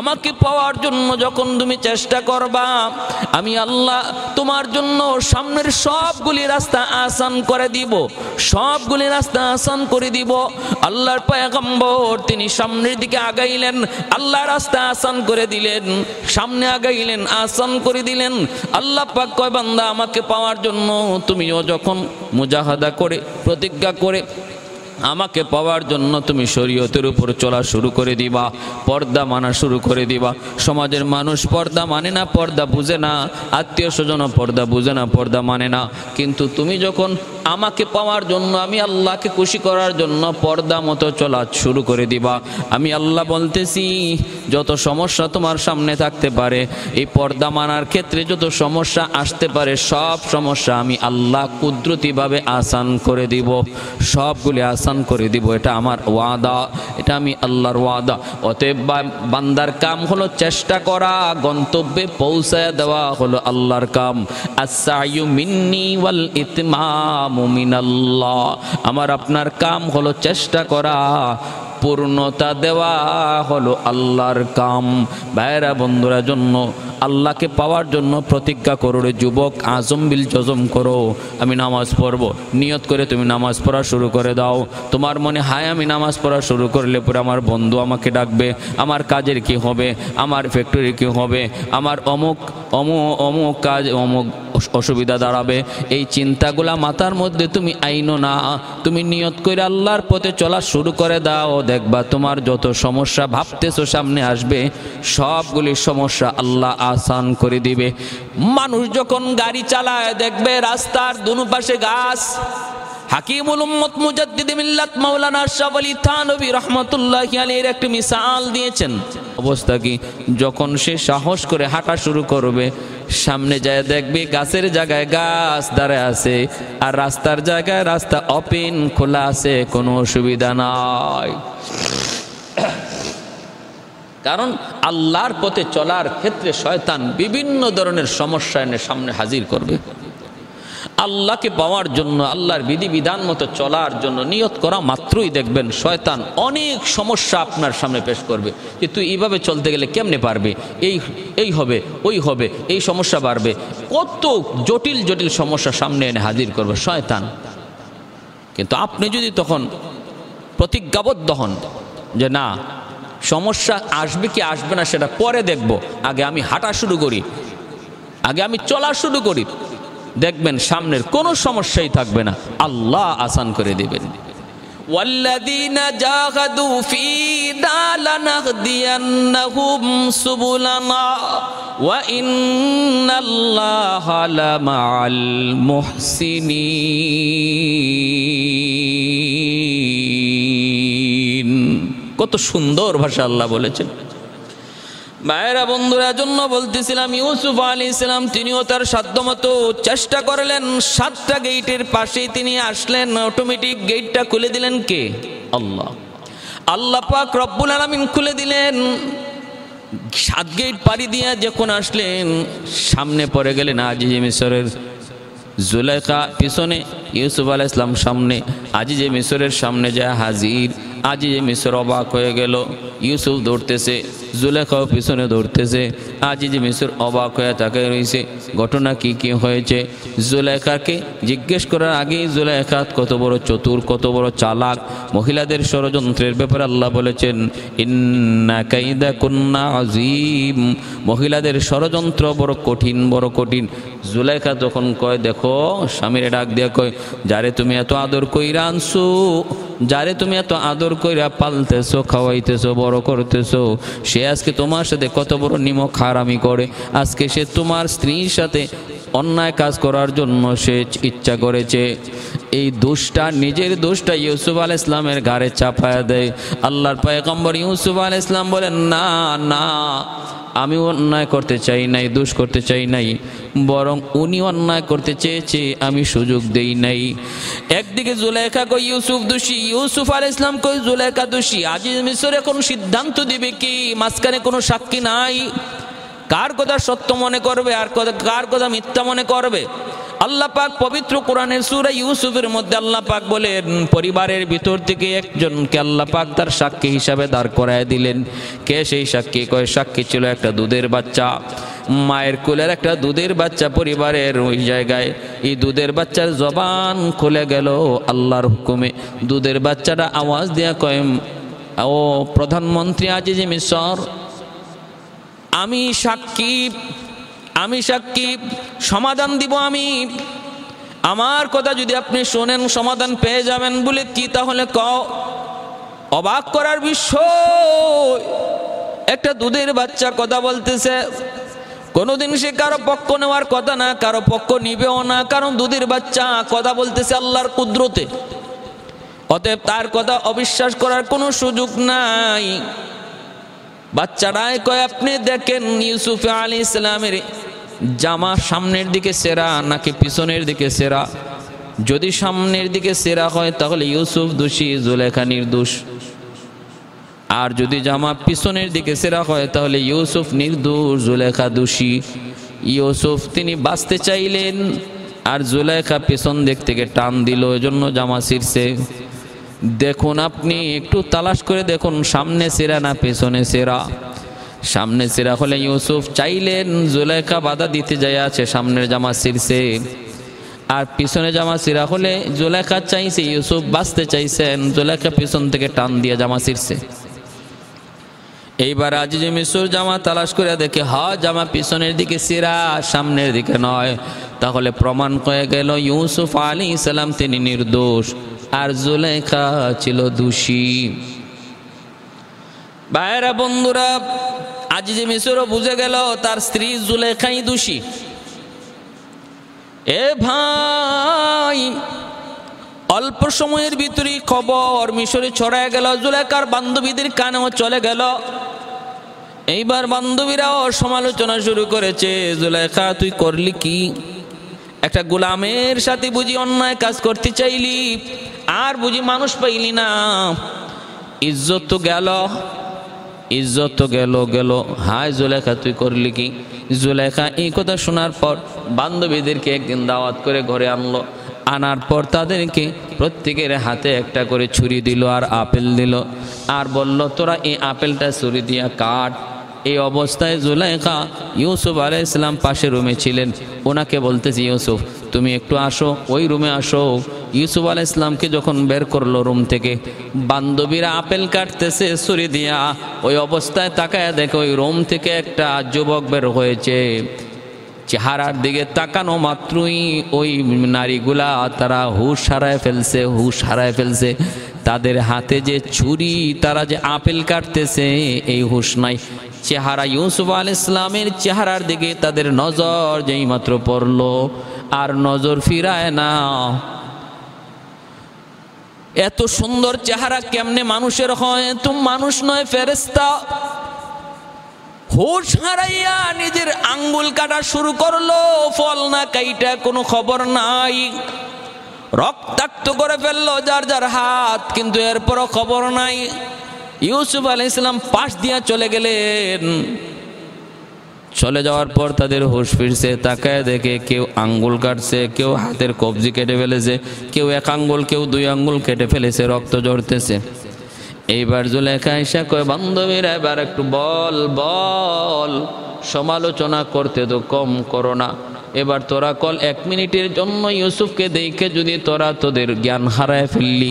আমাকে পাওয়ার জন্য যখন তুমি চেষ্টা করবা, আমি আল্লাহ তোমার জন্য সামনের সবগুলি রাস্তা আসান করে দিব, সবগুলি রাস্তা আসান করে দিব। আল্লাহর পয়গম্বর তিনি সামনের দিকে আগাইলেন, আল্লাহ রাস্তা আসান করে দিলেন। সামনে আগাইলেন, আসান করে দিলেন। আল্লাহ পাক কয় বান্দা আমাকে পাওয়ার জন্য তুমিও যখন মুজাহাদা করে প্রতিজ্ঞা করে আমাকে পাওয়ার জন্য তুমি শরীয়তের উপর চলা শুরু করে দিবা, পর্দা মানা শুরু করে দিবা। সমাজের মানুষ পর্দা মানে না, পর্দা বুঝে না, আত্মীয় স্বজনও পর্দা বুঝে না, পর্দা মানে না। কিন্তু তুমি যখন আমাকে পাওয়ার জন্য, আমি আল্লাহকে খুশি করার জন্য পর্দা মতো চলা শুরু করে দিবা, আমি আল্লাহ বলতেছি যত সমস্যা তোমার সামনে থাকতে পারে, এই পর্দা মানার ক্ষেত্রে যত সমস্যা আসতে পারে, সব সমস্যা আমি আল্লাহ কুদরতিভাবে আসান করে দিব, সবগুলি আসান করে দিব। এটা আমার ওয়াদা, এটা আমি আল্লাহর ওয়াদা। অতএব বান্দার কাম হলো চেষ্টা করা, গন্তব্যে পৌঁছায় দেওয়া হলো আল্লাহর কাম। আস-সা'য়ু মিন্নি ওয়াল ইতমামু মিনাল্লাহ। আমার আপনার কাম হলো চেষ্টা করা, পূর্ণতা দেওয়া হলো আল্লাহর কাম। ভাইরা বন্ধুরা, জন্য আল্লাহকে পাওয়ার জন্য প্রতিজ্ঞা করো রে যুবক, আজম বিল জজম করো। আমি নামাজ পড়বো, নিয়ত করে তুমি নামাজ পড়া শুরু করে দাও। তোমার মনে হায় আমি নামাজ পড়া শুরু করলে পরে আমার বন্ধু আমাকে ডাকবে, আমার কাজের কি হবে, আমার ফ্যাক্টরি কি হবে, আমার অমুক অমুক কাজ অমুক অসুবিধা দাঁড়াবে। এই চিন্তাগুলা মাথার মধ্যে তুমি আইনো না, তুমি নিয়ত করে আল্লাহর পথে চলা শুরু করে দাও। দেখবা তোমার যত সমস্যা ভাবতেছো সামনে আসবে, সবগুলি সমস্যা আল্লাহ আসান করে দিবে। মানুষ যখন গাড়ি চালায় দেখবে রাস্তার দুনো পাশে গাছ, হাকিমুল উম্মত মুজাদ্দিদ মিল্লাত মাওলানা আশরাফ আলী থানভী রাহমাতুল্লাহি আলাইহির একটা মিসাল দিয়েছেন। অবস্থা কি, যখন সে সাহস করে হাঁটা শুরু করবে, সামনে যায় দেখবে গাছের জায়গায় গাছ দাঁড়ায় আছে, আর রাস্তার জায়গায় রাস্তা ওপেন খোলা আছে, কোনো অসুবিধা নাই। কারণ আল্লাহর পথে চলার ক্ষেত্রে শয়তান বিভিন্ন ধরনের সমস্যা এনে সামনে হাজির করবে। আল্লাহকে পাওয়ার জন্য, আল্লাহর বিধিবিধান মতো চলার জন্য নিয়ত করা মাত্রই দেখবেন শয়তান অনেক সমস্যা আপনার সামনে পেশ করবে, যে তুই এইভাবে চলতে গেলে কেমনে পারবে, এই হবে, ওই হবে, এই সমস্যা বাড়বে, কত জটিল জটিল সমস্যা সামনে এনে হাজির করবে শয়তান। কিন্তু আপনি যদি তখন প্রতিজ্ঞাবদ্ধ হন যে না, সমস্যা আসবে কি আসবে না সেটা পরে দেখব, আগে আমি হাঁটা শুরু করি, আগে আমি চলা শুরু করি, দেখবেন সামনের কোনো সমস্যাই থাকবে না, আল্লাহ আসান করে দিবেন। ওয়াল্লাযীনা জাহাদু ফীনা লানাহদিয়ান্নাহুম সুবুলানা ওয়া ইন্নাল্লাহা লামাআল মুহসিনিন। কত সুন্দর ভাষা আল্লাহ বলেছেন। ভাইয়েরা বন্ধুরা, জন্য বলতেছিলাম ইউসুফ আলাইহিস সালাম তিনিও তার সাধ্যমতো চেষ্টা করলেন। 7টা গেটের পাশেই তিনি আসলেন, অটোমেটিক গেটটা খুলে দিলেন কে? আল্লাহ। আল্লাহ পাক রব্বুল আলামিন খুলে দিলেন। 7 গেট পাড়ি দিয়ে যখন আসলেন, সামনে পড়ে গেলেন আজিজে মিসরের জুলেখা, পিছনে ইউসুফ আলাইহিস সালাম, সামনে আজিজে মিসরের সামনে যায় হাজির। আজিজে মিসর অবাক হয়ে গেল, ইউসুফ দৌড়তেছে, জুলেখাও পিছনে দৌড়তেছে। আজিজে মিসর অবাক হয়ে তাকিয়ে রয়েছে, ঘটনা কি কি হয়েছে। জুলেখাকে জিজ্ঞেস করার আগেই জুলেখা কত বড় চতুর, কত বড় চালাক। মহিলাদের ষড়যন্ত্রের ব্যাপারে আল্লাহ বলেছেন ইন্না কাইদা কুন্না আযীম, মহিলাদের ষড়যন্ত্র বড় কঠিন, বড় কঠিন। জুলেখা তখন কয়, দেখো, স্বামীরে ডাক দিয়া কয়, যারে তুমি এত আদর কইরা আনছো, যারে তুমি এত আদর কইরা পালতেছো, খাওয়াইতেছো, বড় করতেছো, সে আজকে তোমার সাথে কত বড় নিমক হারামি করে। আজকে সে তোমার স্ত্রীর সাথে অন্যায় কাজ করার জন্য সে ইচ্ছা করেছে। এই দোষটা, নিজের দোষটা ইউসুফ আলাইহিস সালামের ঘাড়ে চাপায়া দেয়। আল্লাহর পয়গম্বর ইউসুফ আলাইহিস সালাম বলেন, না না, আমি অন্যায় করতে চাই নাই, দোষ করতে চাই নাই, বরং উনি অন্যায় করতে চেয়েছে, আমি সুযোগ দেই নাই। একদিকে জুলেখা কই ইউসুফ দোষী, ইউসুফ আলাইহিস সালাম কই জুলেখা দোষী। আজিজ মিসর এখন সিদ্ধান্ত দিবে কি? মাঝখানে কোনো সাক্ষী নাই, কার কথা সত্য মনে করবে আর কার কথা মিথ্যা মনে করবে? আল্লাহ পাক পবিত্র কোরআনের সূরা ইউসুফের মধ্যে আল্লাহ পাক বলেন, পরিবারের ভিতর থেকে একজনকে আল্লাহ পাক তার সাক্ষী হিসাবে দাঁড় করায় দিলেন। কে সেই সাক্ষী? কয় সাক্ষী ছিল একটা দুধের বাচ্চা, মায়ের কোলের একটা দুধের বাচ্চা পরিবারের ওই জায়গায়। এই দুধের বাচ্চার জবান খুলে গেল আল্লাহর হুকুমে। দুধের বাচ্চাটা আওয়াজ দিয়া কয়, ও প্রধানমন্ত্রী আজিজে মিসর, আমি সাক্ষী, আমি সাক্ষী, সমাধান দিব আমি। আমার কথা যদি আপনি শোনেন সমাধান পেয়ে যাবেন। বলে কি? তাহলে কও। অবাক করার বিষয়, একটা দুধের বাচ্চা কথা বলতেছে। কোনোদিন সে কারো পক্ষ নেওয়ার কথা না, কারো পক্ষ নিবেও না, কারণ দুধের বাচ্চা কথা বলতেছে আল্লাহর কুদরতে। অতএব তার কথা অবিশ্বাস করার কোনো সুযোগ নাই। বাচ্চারাই কয়, আপনি দেখেন ইউসুফ আলাইহিস সালামের জামা সামনের দিকে সেরা নাকি পিছনের দিকে সেরা? যদি সামনের দিকে সেরা হয় তাহলে ইউসুফ দোষী, জুলেখা নির্দোষ। আর যদি জামা পিছনের দিকে সেরা হয় তাহলে ইউসুফ নির্দোষ, জুলেখা দোষী। ইউসুফ তিনি বাঁচতে চাইলেন, আর জুলেখা পিছন দিক থেকে টান দিল, এজন্য জামা ছিঁড়ছে। দেখুন, আপনি একটু তালাশ করে দেখুন, সামনে সেরা না পেছনে সেরা। সামনে সেরা হলে ইউসুফ চাইলেন, জুলেখা বাধা দিতে যায় আছে, সামনের জামা ছিঁড়ছে। আর পিছনে জামা ছিঁড়া হলে জুলেখা চাইছে, ইউসুফ বাঁচতে চাইছেন, জুলেখা পিছন থেকে টান দিয়ে জামা ছিঁড়ছে। এইবার আজিজে মিসর জামা তালাশ করে দেখে, জামা পিছনের দিকে ছিঁড়া, সামনের দিকে নয়। তাহলে প্রমাণ হয়ে গেল ইউসুফ আলাইহিস সালাম তিনি নির্দোষ, আর জুলেখা ছিল দোষী। ভাইরা বন্ধুরা, আজিজে মিসরও বুঝে গেল তার স্ত্রী জুলেখাই দোষী। এ ভাই, অল্প সময়ের ভিতরেই খবর মিশরে ছড়ায় গেল, জুলেখার বান্ধবীদের কানেও চলে গেল। এইবার বান্ধবীরাও সমালোচনা শুরু করেছে, জুলেখা তুই করলি কি? একটা গোলামের সাথে বুঝি অন্যায় কাজ করতে চাইলি, আর বুঝি মানুষ পাইলি না? ইজ্জত তো গেল, ইজ্জত তো গেল গেল। হায় জুলেখা তুই করলি কি? জুলেখা এই কথা শোনার পর বান্ধবীদেরকে একদিন দাওয়াত করে ঘরে আনলো। আনার পর তাদেরকে প্রত্যেকের হাতে একটা করে ছুরি দিল আর আপেল দিল, আর বলল তোরা এই আপেলটা ছুরি দিয়া কাট। এই অবস্থায় জুলেখা, ইউসুফ আলাইহিস সালাম পাশে রুমে ছিলেন, ওনাকে বলতেছি ইউসুফ তুমি একটু আসো, ওই রুমে আসো। ইউসুফ আলাইহিস সালামকে যখন বের করলো রুম থেকে, বান্ধবীরা আপেল কাটতেছে ছুরি দিয়া, ওই অবস্থায় তাকায় দেখে ওই রুম থেকে একটা যুবক বের হয়েছে। চেহারার দিকে তাকানো মাত্রই ওই নারীগুলা তারা হুশ হারায় ফেলছে, হুশ হারায় ফেলছে। তাদের হাতে যে ছুরি, তারা যে আপেল কাটতেছে এই হুশ নাই। চেহারা ইউসুফ আলাইহিস সালামের চেহারার দিকে তাদের নজর যেই মাত্র পড়লো, আর নজর ফিরায় না। এত সুন্দর চেহারা কেমনে মানুষের হয়? তুমি মানুষ নয়, ফেরেশতা। হুশ হারাইয়া নিজের আঙ্গুল কাটা শুরু করলো, ফল না কাইটা কোনো খবর নাই। রক্তাক্ত করে ফেললো যার যার হাত, কিন্তু এরপরও খবর নাই। ইউসুফ আলাইহিস সালাম পাশ দিয়া চলে গেলেন। চলে যাওয়ার পর তাদের হুশ ফিরছে, তাকায় দেখে কেউ আঙ্গুল কাটছে, কেউ হাতের কবজি কেটে ফেলেছে, কেউ এক আঙ্গুল, কেউ দুই আঙ্গুল কেটে ফেলেছে, রক্ত ঝরতেছে। এইবার জুলেখা আয়েশা কয় বান্ধবীরা এবার একটু বল বল, সমালোচনা করতে তো কম করো না। এবার তোরা কল 1 মিনিটের জন্য ইউসুফকে দেখে যদি তোরা তোদের জ্ঞান হারায় ফেললি,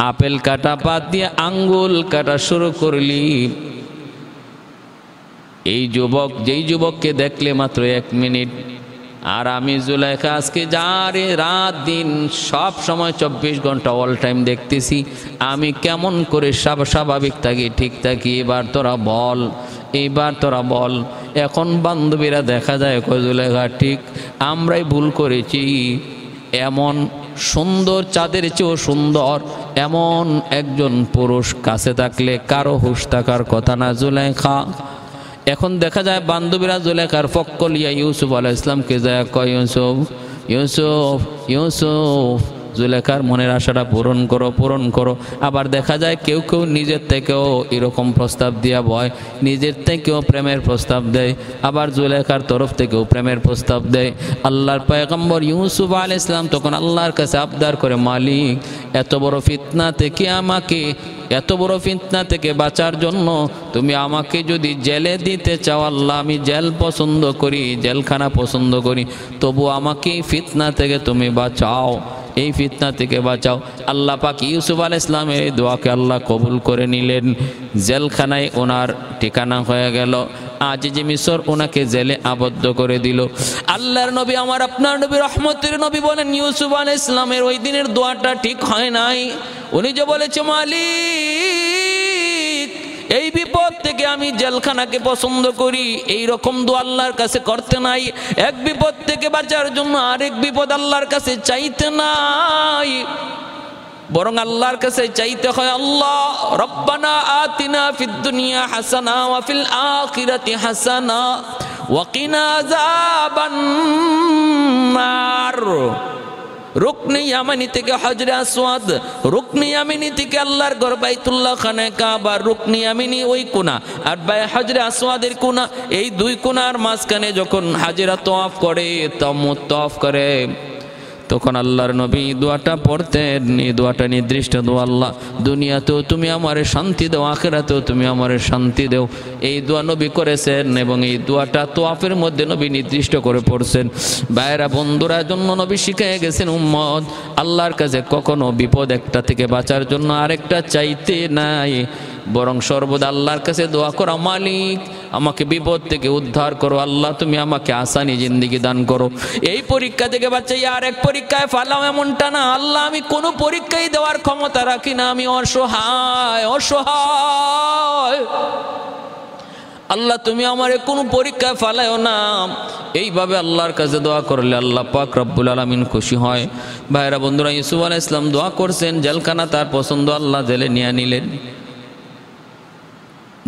আপেল কাটা বাদ দিয়ে আঙ্গুল কাটা শুরু করলি। এই যুবক, যেই যুবককে দেখলে মাত্র 1 মিনিট, আর আমি জুলেখা আজকে যারে রাত দিন সব সময় 24 ঘন্টা অল টাইম দেখতেছি, আমি কেমন করে স্বাভাবিক থাকি, ঠিক থাকি? এবার তোরা বল, এইবার তোরা বল। এখন বান্ধবীরা দেখা যায় কয় জুলেখা ঠিক, আমরাই ভুল করেছি। এমন সুন্দর, চাঁদের চেয়েও সুন্দর এমন একজন পুরুষ কাছে থাকলে কারো হুশ থাকার কথা না জুলেখা। এখন দেখা যায় বান্ধবীরা জুলেখার পক্ষ লিয়া ইউসুফ আলাইহিস সালামকে যায় কয় ইউসুফ ইউসুফ ইউসুফ, জুলেখার মনের আশাটা পূরণ করো, পূরণ করো। আবার দেখা যায় কেউ কেউ নিজের থেকেও এরকম প্রস্তাব দিয়া বয়, নিজের থেকেও প্রেমের প্রস্তাব দেয়, আবার জুলেখার তরফ থেকেও প্রেমের প্রস্তাব দেয়। আল্লাহর পয়গম্বর ইউসুফ আলাইহিস সালাম তখন আল্লাহর কাছে আবদার করে, মালিক এত বড় ফিতনা থেকে আমাকে, এত বড় ফিতনা থেকে বাঁচার জন্য তুমি আমাকে যদি জেলে দিতে চাও আল্লাহ, আমি জেল পছন্দ করি, জেলখানা পছন্দ করি, তবু আমাকে এই ফিতনা থেকে তুমি বাঁচাও, এই ফিতনা থেকে বাঁচাও। আল্লাহ পাক ইউসুফ আলাইহিস সালামের এই দোয়াকে আল্লাহ কবুল করে নিলেন। জেলখানায় ওনার ঠিকানা হয়ে গেল। আজ যে মিশর ওনাকে জেলে আবদ্ধ করে দিল। আল্লাহর নবী, আমার আপনার নবী, রহমতের নবী বলেন ইউসুফ আলাইহিস সালামের ওই দিনের দোয়াটা ঠিক হয় নাই। উনি যে বলেছে মালিক এই বিপদ থেকে আমি জেলখানাকে পছন্দ করি, এই রকম দোয়া আল্লাহর কাছে করতে নাই। এক বিপদ থেকে বাঁচার জন্য আরেক বিপদ আল্লাহর কাছে চাইতে নাই, বরং আল্লাহর কাছে চাইতে হয় আল্লাহ রব্বানা আতিনা ফিদ দুনিয়া হাসানা ওয়া ফিল আখিরাতি হাসানা ওয়া কিনা আযাবান নার। রুকনে ইয়ামানি থেকে হজরে আসওয়াদ, রুকনে ইয়ামানি থেকে আল্লাহর ঘর বাইতুল্লাহ খানে কাবা, রুকনে ইয়ামানি ওই কোনা আর হজরে আসওয়াদের কোনা, এই দুই কোনার মাঝখানে যখন হাজিরা তওয়াফ করে, তওয়াফ করে, তখন আল্লাহর নবী দোয়াটা পড়তেন। এই দোয়াটা নির্দিষ্ট দোয়া, আল্লাহ দুনিয়াতেও তুমি আমারে শান্তি দাও, আখিরাতেও তুমি আমারে শান্তি দাও। এই দোয়া নবী করেছেন এবং এই দোয়াটা তোয়াফের মধ্যে নবী নির্দিষ্ট করে পড়ছেন। ভাইয়েরা বন্ধুরা, জন্য নবী শিখিয়ে গেছেন উম্মত আল্লাহর কাছে কখনো বিপদ একটা থেকে বাঁচার জন্য আরেকটা চাইতে নাই, বরং সর্বদা আল্লাহর কাছে দোয়া করা, মালিক আমাকে বিপদ থেকে উদ্ধার করো, আল্লাহ তুমি আমাকে আসানি জিন্দেগি দান করো। এই পরীক্ষা থেকে বাঁচাই আর এক পরীক্ষায় ফালাও এমনটা না। আল্লাহ আমি কোনো পরীক্ষাই দেওয়ার ক্ষমতা রাখি না, আমি অসহায়, অসহায়। আল্লাহ তুমি আমারে কোনো পরীক্ষায় ফালায়ও না। এইভাবে আল্লাহর কাছে দোয়া করলে আল্লাহ পাক রব্বুল আলামিন খুশি হয়। ভাইরা বন্ধুরা, ইউসুফ আলাইহিস সালাম দোয়া করছেন, জেলখানা তার পছন্দ, আল্লাহ জেলে নিয়ে নিলেন।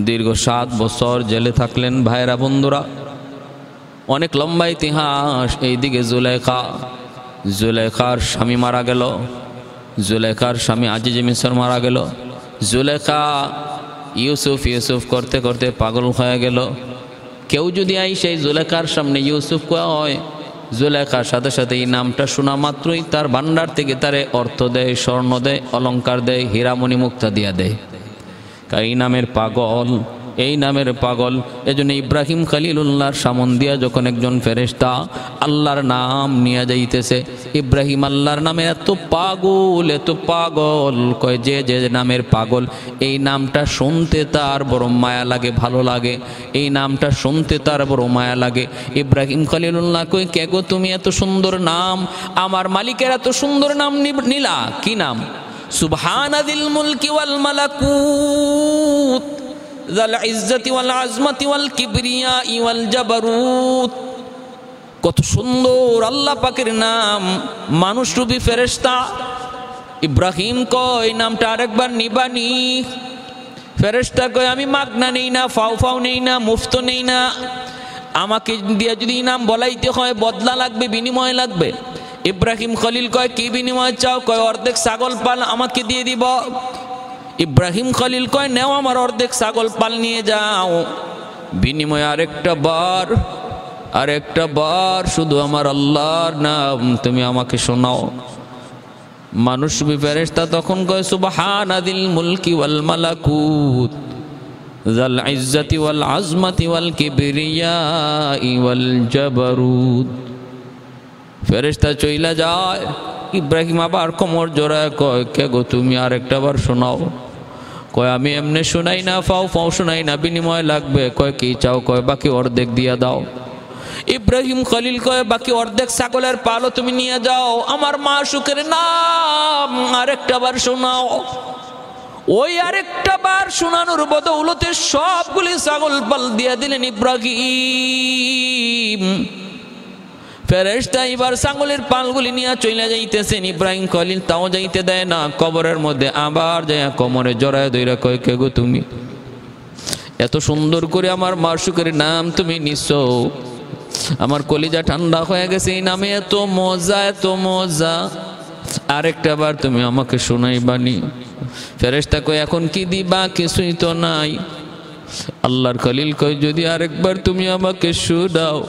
দীর্ঘ 7 বছর জেলে থাকলেন। ভাইরা বন্ধুরা, অনেক লম্বা ইতিহাস। এইদিকে জুলেখার স্বামী মারা গেল, জুলেখার স্বামী আজিজে মিসর মারা গেল। জুলেখা ইউসুফ করতে করতে পাগল হয়ে গেল। কেউ যদি আই সেই জুলেখার সামনে ইউসুফ কয়, জুলেখার সাথে সাথে এই নামটা শোনা মাত্রই তার ভান্ডার থেকে তারে অর্থ দেয়, স্বর্ণ দেয়, অলংকার দেয়, হীরামণি মুক্তা দিয়া দেয়। এই নামের পাগল, এই নামের পাগল। এজন্য ইব্রাহিম খলিলুল্লাহর সামন দিয়া যখন একজন ফেরেশতা আল্লাহর নাম নিয়ে যাইতেছে, ইব্রাহিম আল্লাহর নামে এত পাগল, কয় যে যে নামের পাগল এই নামটা শুনতে তার বড় মায়া লাগে, ভালো লাগে। এই নামটা শুনতে তার বড় মায়া লাগে। ইব্রাহিম খলিলুল্লাহ কয়, কে গো তুমি, এত সুন্দর নাম, আমার মালিকের এত সুন্দর নাম নিলা, কি নাম? সুবহানাদিল মুলকি ওয়াল মালাকুত যাল ইজ্জতি ওয়াল আজমতি ওয়াল কিবরিয়া ওয়াল জাবারুত। কত সুন্দর আল্লাহ পাকের নাম। মানুষ রূপী ফেরেশতা ইব্রাহিম কয়, নামটা আরেকবার নিবানি। ফেরেশতা কয়, আমি মাগনা নেই না, ফাও নেই না, মুফত নেই না। আমাকে দিয়ে যদি নাম বলাইতে হয় বদলা লাগবে, বিনিময় লাগবে। ইব্রাহিম খলিল কয়, কি বিনিময় চাও? কয়, অর্ধেক ছাগল পাল আমাকে দিয়ে দিব। ইব্রাহিম খলিল কয়, নেও আমার অর্ধেক ছাগল পাল নিয়ে যাও, বিনিময়ে আরেকটা বার শুধু আমার আল্লাহর নাম তুমি আমাকে শোনাও। মানুষ ফেরেশতা তখন কয়, সুবহানাদিল মুলকি ওয়াল মালাকুত যাল ইজ্জতি ওয়াল আজমতি ওয়াল কিবরিয়া ওয়াল জাবারুত। ফেরেশতা চইলা যায়। ইব্রাহিম আবার কোমর জোড়ায় কয়, কে গো তুমি, আরেকটা বার শোনাও। কয়, আমি এমনি শোনাই না, ফাও শোনাই না, বিনিময় লাগবে। কয়, কি চাও? কয়, বাকি অর্ধেক দিয়া দাও। ইব্রাহিম খলিল কয়, বাকি অর্ধেক ছাগলের পালও তুমি নিয়ে যাও, আমার মা সুখের নাম আরেকটা বার শোনাও। ওই আরেকটা বার শোনানোর বদৌলতে সবগুলি ছাগল পাল দিয়া দিলেন ইব্রাহিম। ফেরেশতা এবার ছাগলের পালগুলি নিয়ে চলে যাইতেছেন। ইব্রাহিম খলিল তাও যাইতে দেয় না। কবরের মধ্যে আবার যায় কোমরে জড়ায় ধইরা কয়, কে গো তুমি, এত সুন্দর করে আমার মাশুকের নাম তুমি নিছো, আমার কলিজা ঠান্ডা হয়ে গেছে, এই নামে এত মজা, আরেকটা বার তুমি আমাকে শোনাইবানি। ফেরেশতা কয়, এখন কি দিবা? কিছুই তো নাই। আল্লাহর খলিল কয়, যদি আরেকবার তুমি আমাকে শোনাও,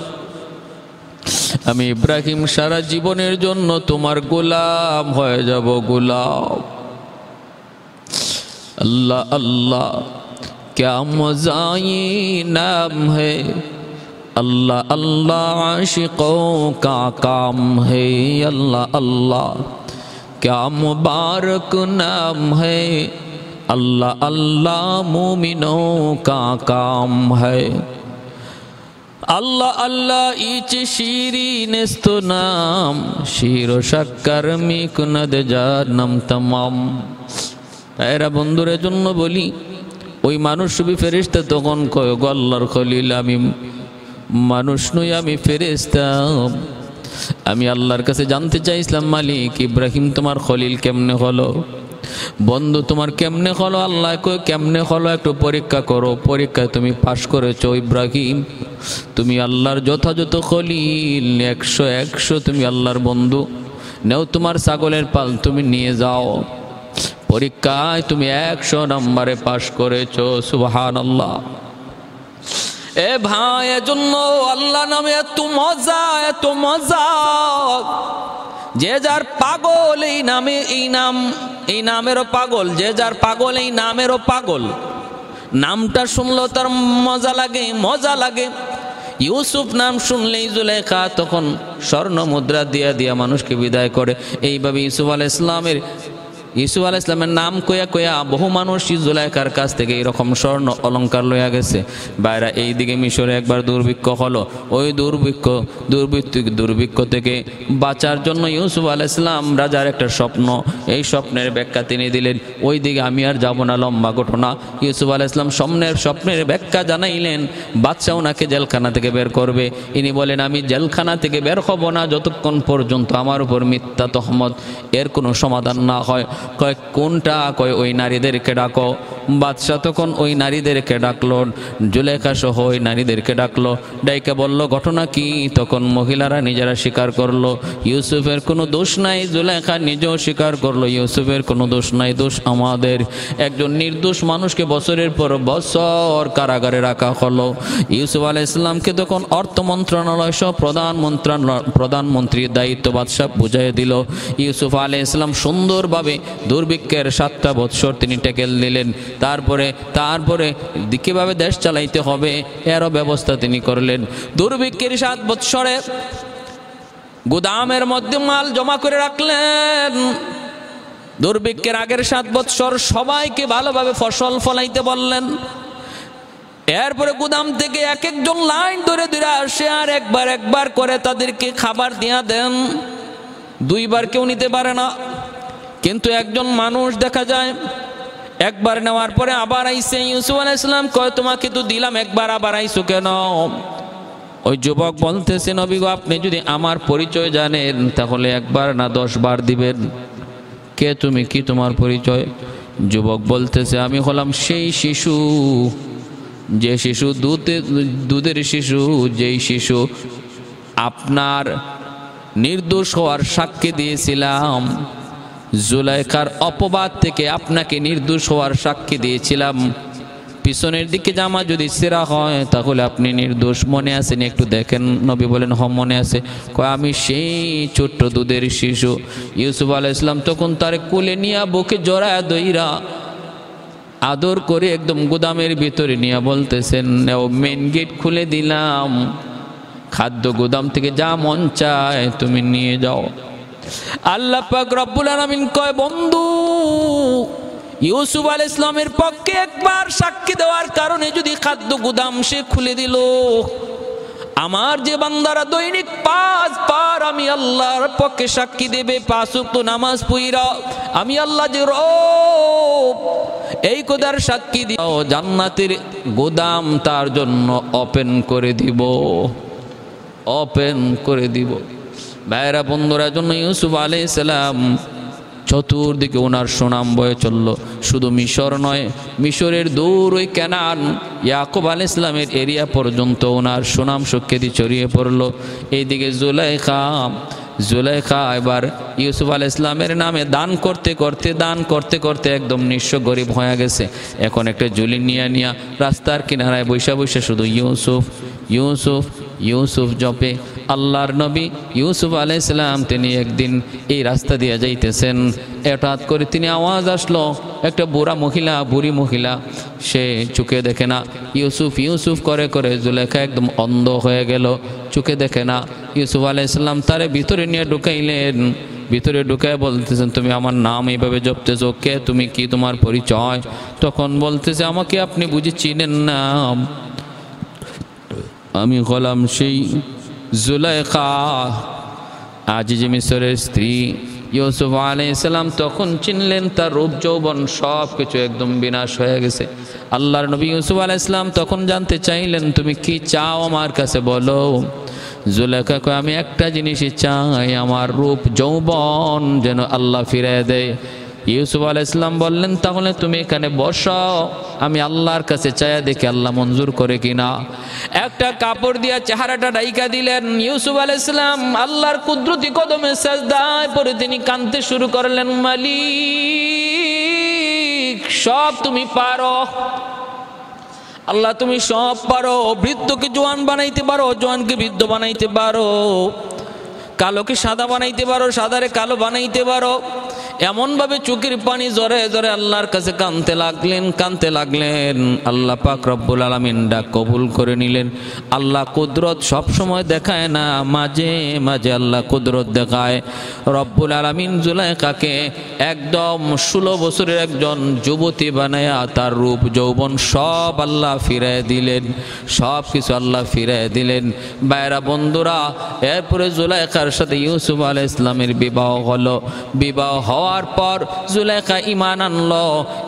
আমি ইব্রাহিম সারা জীবনের জন্য তোমার গোলাম হয়ে যাব, গোলাম। अल्लाह अल्लाह क्या मज़ा ये नाम है, अल्लाह अल्लाह आशिकों का काम है, अल्लाह अल्लाह क्या मुबारक नाम है, अल्लाह अल्लाह मोमिनों का काम है। अल्लाह अल्लाह इच शीरीनेस्त नाम शीरो शक्कर मिकुनद जानम तमाम। এরা বন্ধুরের জন্য বলি, ওই মানুষ রূপী ফেরেশতা তখন কয়, গো আল্লাহর খলিল, আমি মানুষ নই, আমি ফেরেশতা। আমি আল্লাহর কাছে জানতে চাইছিলাম, মালিক ইব্রাহিম তোমার খলিল কেমনে হলো, বন্ধু তোমার কেমনে হলো? আল্লাহ কয়, কেমনে হলো একটু পরীক্ষা করো। পরীক্ষায় তুমি পাশ করেছো ইব্রাহিম, তুমি আল্লাহর যথাযথ খলিল, 100 তুমি আল্লাহর বন্ধু। নেও তোমার ছাগলের পাল, তুমি নিয়ে যাও। পরীক্ষায় তুমি 100 নম্বরে পাশ করেছো। সুবহানাল্লাহ। এ ভাই, এজন্য আল্লাহ নামে এত মজা, এত মজা। যে যার পাগল এই নামে, এই নামেরও পাগল। যে যার পাগল এই নামেরও পাগল। নামটা শুনলেও তার মজা লাগে, মজা লাগে। ইউসুফ নাম শুনলেই জুলেখা তখন স্বর্ণ মুদ্রা দিয়া দিয়া মানুষকে বিদায় করে। এইভাবে ইউসুফ আলাইহিস সালামের ইউসুফ আলাইহিস সালামের নাম কয়া কয়া বহু মানুষ জুলাইখার কাছ থেকে এরকম স্বর্ণ অলংকার লইয়া গেছে। বাইরা এইদিকে মিশরে একবার দুর্ভিক্ষ হলো, ওই দুর্ভিক্ষ থেকে বাঁচার জন্য ইউসুফ আলাইহিস সালাম রাজার একটা স্বপ্ন, এই স্বপ্নের ব্যাখ্যা তিনি দিলেন। ওই দিকে আমি আর যাব না, লম্বা ঘটনা। ইউসুফ আলাইহিস সালাম স্বপ্নের ব্যাখ্যা জানাইলেন, বাদশা ওনাকে জেলখানা থেকে বের করবে। ইনি বলেন আমি জেলখানা থেকে বের হব না যতক্ষণ পর্যন্ত আমার উপর মিথ্যা তহমত এর কোনো সমাধান না হয়। কয় কোনটা? কয় ওই নারীদেরকে ডাকো। বাদশা তখন ওই নারীদেরকে ডাকলো, জুলেখা সহ ওই নারীদেরকে ডাকলো, ডাইকে বলল ঘটনা কি? তখন মহিলারা নিজেরা স্বীকার করলো ইউসুফের কোনো দোষ নাই। জুলেখা নিজেও স্বীকার করলো ইউসুফের কোনো দোষ নাই, দোষ আমাদের। একজন নির্দোষ মানুষকে বছরের পর বছর কারাগারে রাখা হলো। ইউসুফ আলাইহিস সালামকে তখন অর্থ মন্ত্রণালয় সহ প্রধানমন্ত্রীর দায়িত্ব বাদশা বুঝাই দিল। ইউসুফ আলাইহিস সালাম সুন্দরভাবে দুর্ভিক্ষের 7টা বৎসর তিনি টেকেল দিলেন। তারপরে কীভাবে দেশ চালাইতে হবে এরও ব্যবস্থা তিনি করলেন। দুর্ভিক্ষের 7 বৎসরে গুদামের মধ্যে মাল জমা করে রাখলেন। দুর্ভিক্ষের আগের 7 বৎসর সবাইকে ভালোভাবে ফসল ফলাইতে বললেন। এরপরে গুদাম থেকে এক একজন লাইন ধরে ধরে আসে আর একবার করে তাদেরকে খাবার দিয়া দেন। 2 বার কেউ নিতে পারে না, কিন্তু একজন মানুষ দেখা যায় একবার নেওয়ার পরে আবার আইসে। ইউসুফ আলাইহিস সালাম কয় তোমাকে তো দিলাম একবার, আবার আইসো কেন? ওই যুবক বলতেছে নবী গো, আপনি যদি আমার পরিচয় জানেন তাহলে 1 বার না 10 বার দিবেন। কে তুমি, কি তোমার পরিচয়? যুবক বলতেছে আমি হলাম সেই শিশু, যে শিশু দুধের শিশু, যেই শিশু আপনার নির্দোষ হওয়ার সাক্ষী দিয়েছিলাম, জুলাইখার অপবাদ থেকে আপনাকে নির্দোষ হওয়ার সাক্ষী দিয়েছিলাম। পিছনের দিকে জামা যদি ছেঁড়া হয় তাহলে আপনি নির্দোষ। মনে আছেন? একটু দেখেন। নবী বলেন হ মনে আছে। কয় আমি সেই ছোট্ট দুধের শিশু। ইউসুফ আলাইহিস সালাম তখন তার কোলে নিয়ে বুকে জড়ায় দইরা আদর করে একদম গুদামের ভিতরে নিয়ে বলতেছেন মেন গেট খুলে দিলাম, খাদ্য গুদাম থেকে যা মন চায় তুমি নিয়ে যাও। আল্লাহ পাক রব্বুল আলামিন কয় বন্ধু, ইউসুফ আলাইহিস সালামের পক্ষে একবার সাক্ষী দেওয়ার কারণে যদি খাদ্য গুদাম সে খুলে দিল, আমার যে বান্দারা দৈনিক 5 বার আমি আল্লাহর পক্ষে সাক্ষী দেবে, 5 ওয়াক্ত নামাজ পড়া আমি আল্লাহ যে রব এই কথার সাক্ষী দিও, জান্নাতের গোদাম তার জন্য ওপেন করে দিব, ওপেন করে দিব। ভাইরা বন্ধুরা, জন্য ইউসুফ আলাইহিস সালাম চতুর্দিকে ওনার সুনাম বয়ে চলল। শুধু মিশর নয়, মিশরের দূর ওই কানান ইয়াকুব আলাইহিস সালামের এরিয়া পর্যন্ত ওনার সুনাম সুখ্যাতি ছড়িয়ে পড়ল। এইদিকে জুলাইখা এবার ইউসুফ আলাইহিস সালামের নামে দান করতে করতে একদম নিঃস্ব গরিব হয়ে গেছে। এখন একটা ঝুলি নিয়া রাস্তার কিনারায় বৈশা শুধু ইউসুফ ইউসুফ ইউসুফ জপে। আল্লাহর নবী ইউসুফ আলাইহিস সালাম তিনি একদিন এই রাস্তা দিয়ে যাইতেছেন, হঠাৎ করে তিনি আওয়াজ আসলো, একটা বুড়ি মহিলা, সে চোখে দেখে না, ইউসুফ ইউসুফ করে করে জুলেখা একদম অন্ধ হয়ে গেল, চোখে দেখে না। ইউসুফ আলাইহিস সালাম তারে ভিতরে নিয়ে ঢুকাইলেন, ভিতরে ঢুকায় বলতেছেন তুমি আমার নাম এইভাবে জপতেছো, কে তুমি, কি তোমার পরিচয়? তখন বলতেছে আমাকে আপনি বুঝি চিনেন না, আমি হলাম সেই জুলাইখা, আজিজ মিসরের স্ত্রী। ইউসুফ আলাইহিস সালাম তখন চিনলেন তার রূপ যৌবন সব কিছু একদম বিনাশ হয়ে গেছে। আল্লাহর নবী ইউসুফ আলাইহিস সালাম তখন জানতে চাইলেন তুমি কি চাও আমার কাছে বলো। জুলেখা কয় আমি একটা জিনিসই চাই, আমার রূপ যৌবন যেন আল্লাহ ফিরিয়ে দেয়। ইউসুফ আলাইহিস সালাম বললেন তাহলে তুমি এখানে বসো, আমি আল্লাহর কাছে চায়া দেখি আল্লাহ মঞ্জুর করে কিনা। একটা কাপড় দিয়া চেহারাটা ঢাইকা দিলেন। ইউসুফ আলাইহিস সালাম আল্লাহর কুদরতি কদমে সিজদায় পড়ে তিনি কাঁদতে শুরু করলেন, মালিক সব তুমি পারো, আল্লাহ তুমি সব পারো, বৃদ্ধকে জোয়ান বানাইতে পারো, জোয়ানকে বৃদ্ধ বানাইতে পারো, কালোকে সাদা বানাইতে পারো, সাদারে কালো বানাইতে পারো। এমনভাবে চোখের পানি জরে জরে আল্লাহর কাছে কাঁদতে লাগলেন। আল্লাহ পাক রব্বুল আলামিন ডাক কবুল করে নিলেন। আল্লাহ কুদরত সব সময় দেখায় না, মাঝে মাঝে আল্লাহ কুদরত দেখায়। রব্বুল আলামিন জুলাইখাকে একদম 16 বছরের একজন যুবতী বানায়া তার রূপ যৌবন সব আল্লাহ ফিরায় দিলেন, সব কিছু আল্লাহ ফিরায় দিলেন। বাইরা বন্ধুরা, এরপরে জুলাইখার সাথে ইউসুফ আলাইহিস সালামের বিবাহ হলো। বিবাহ হওয়ার পর জুলাইখা ঈমান আনলো।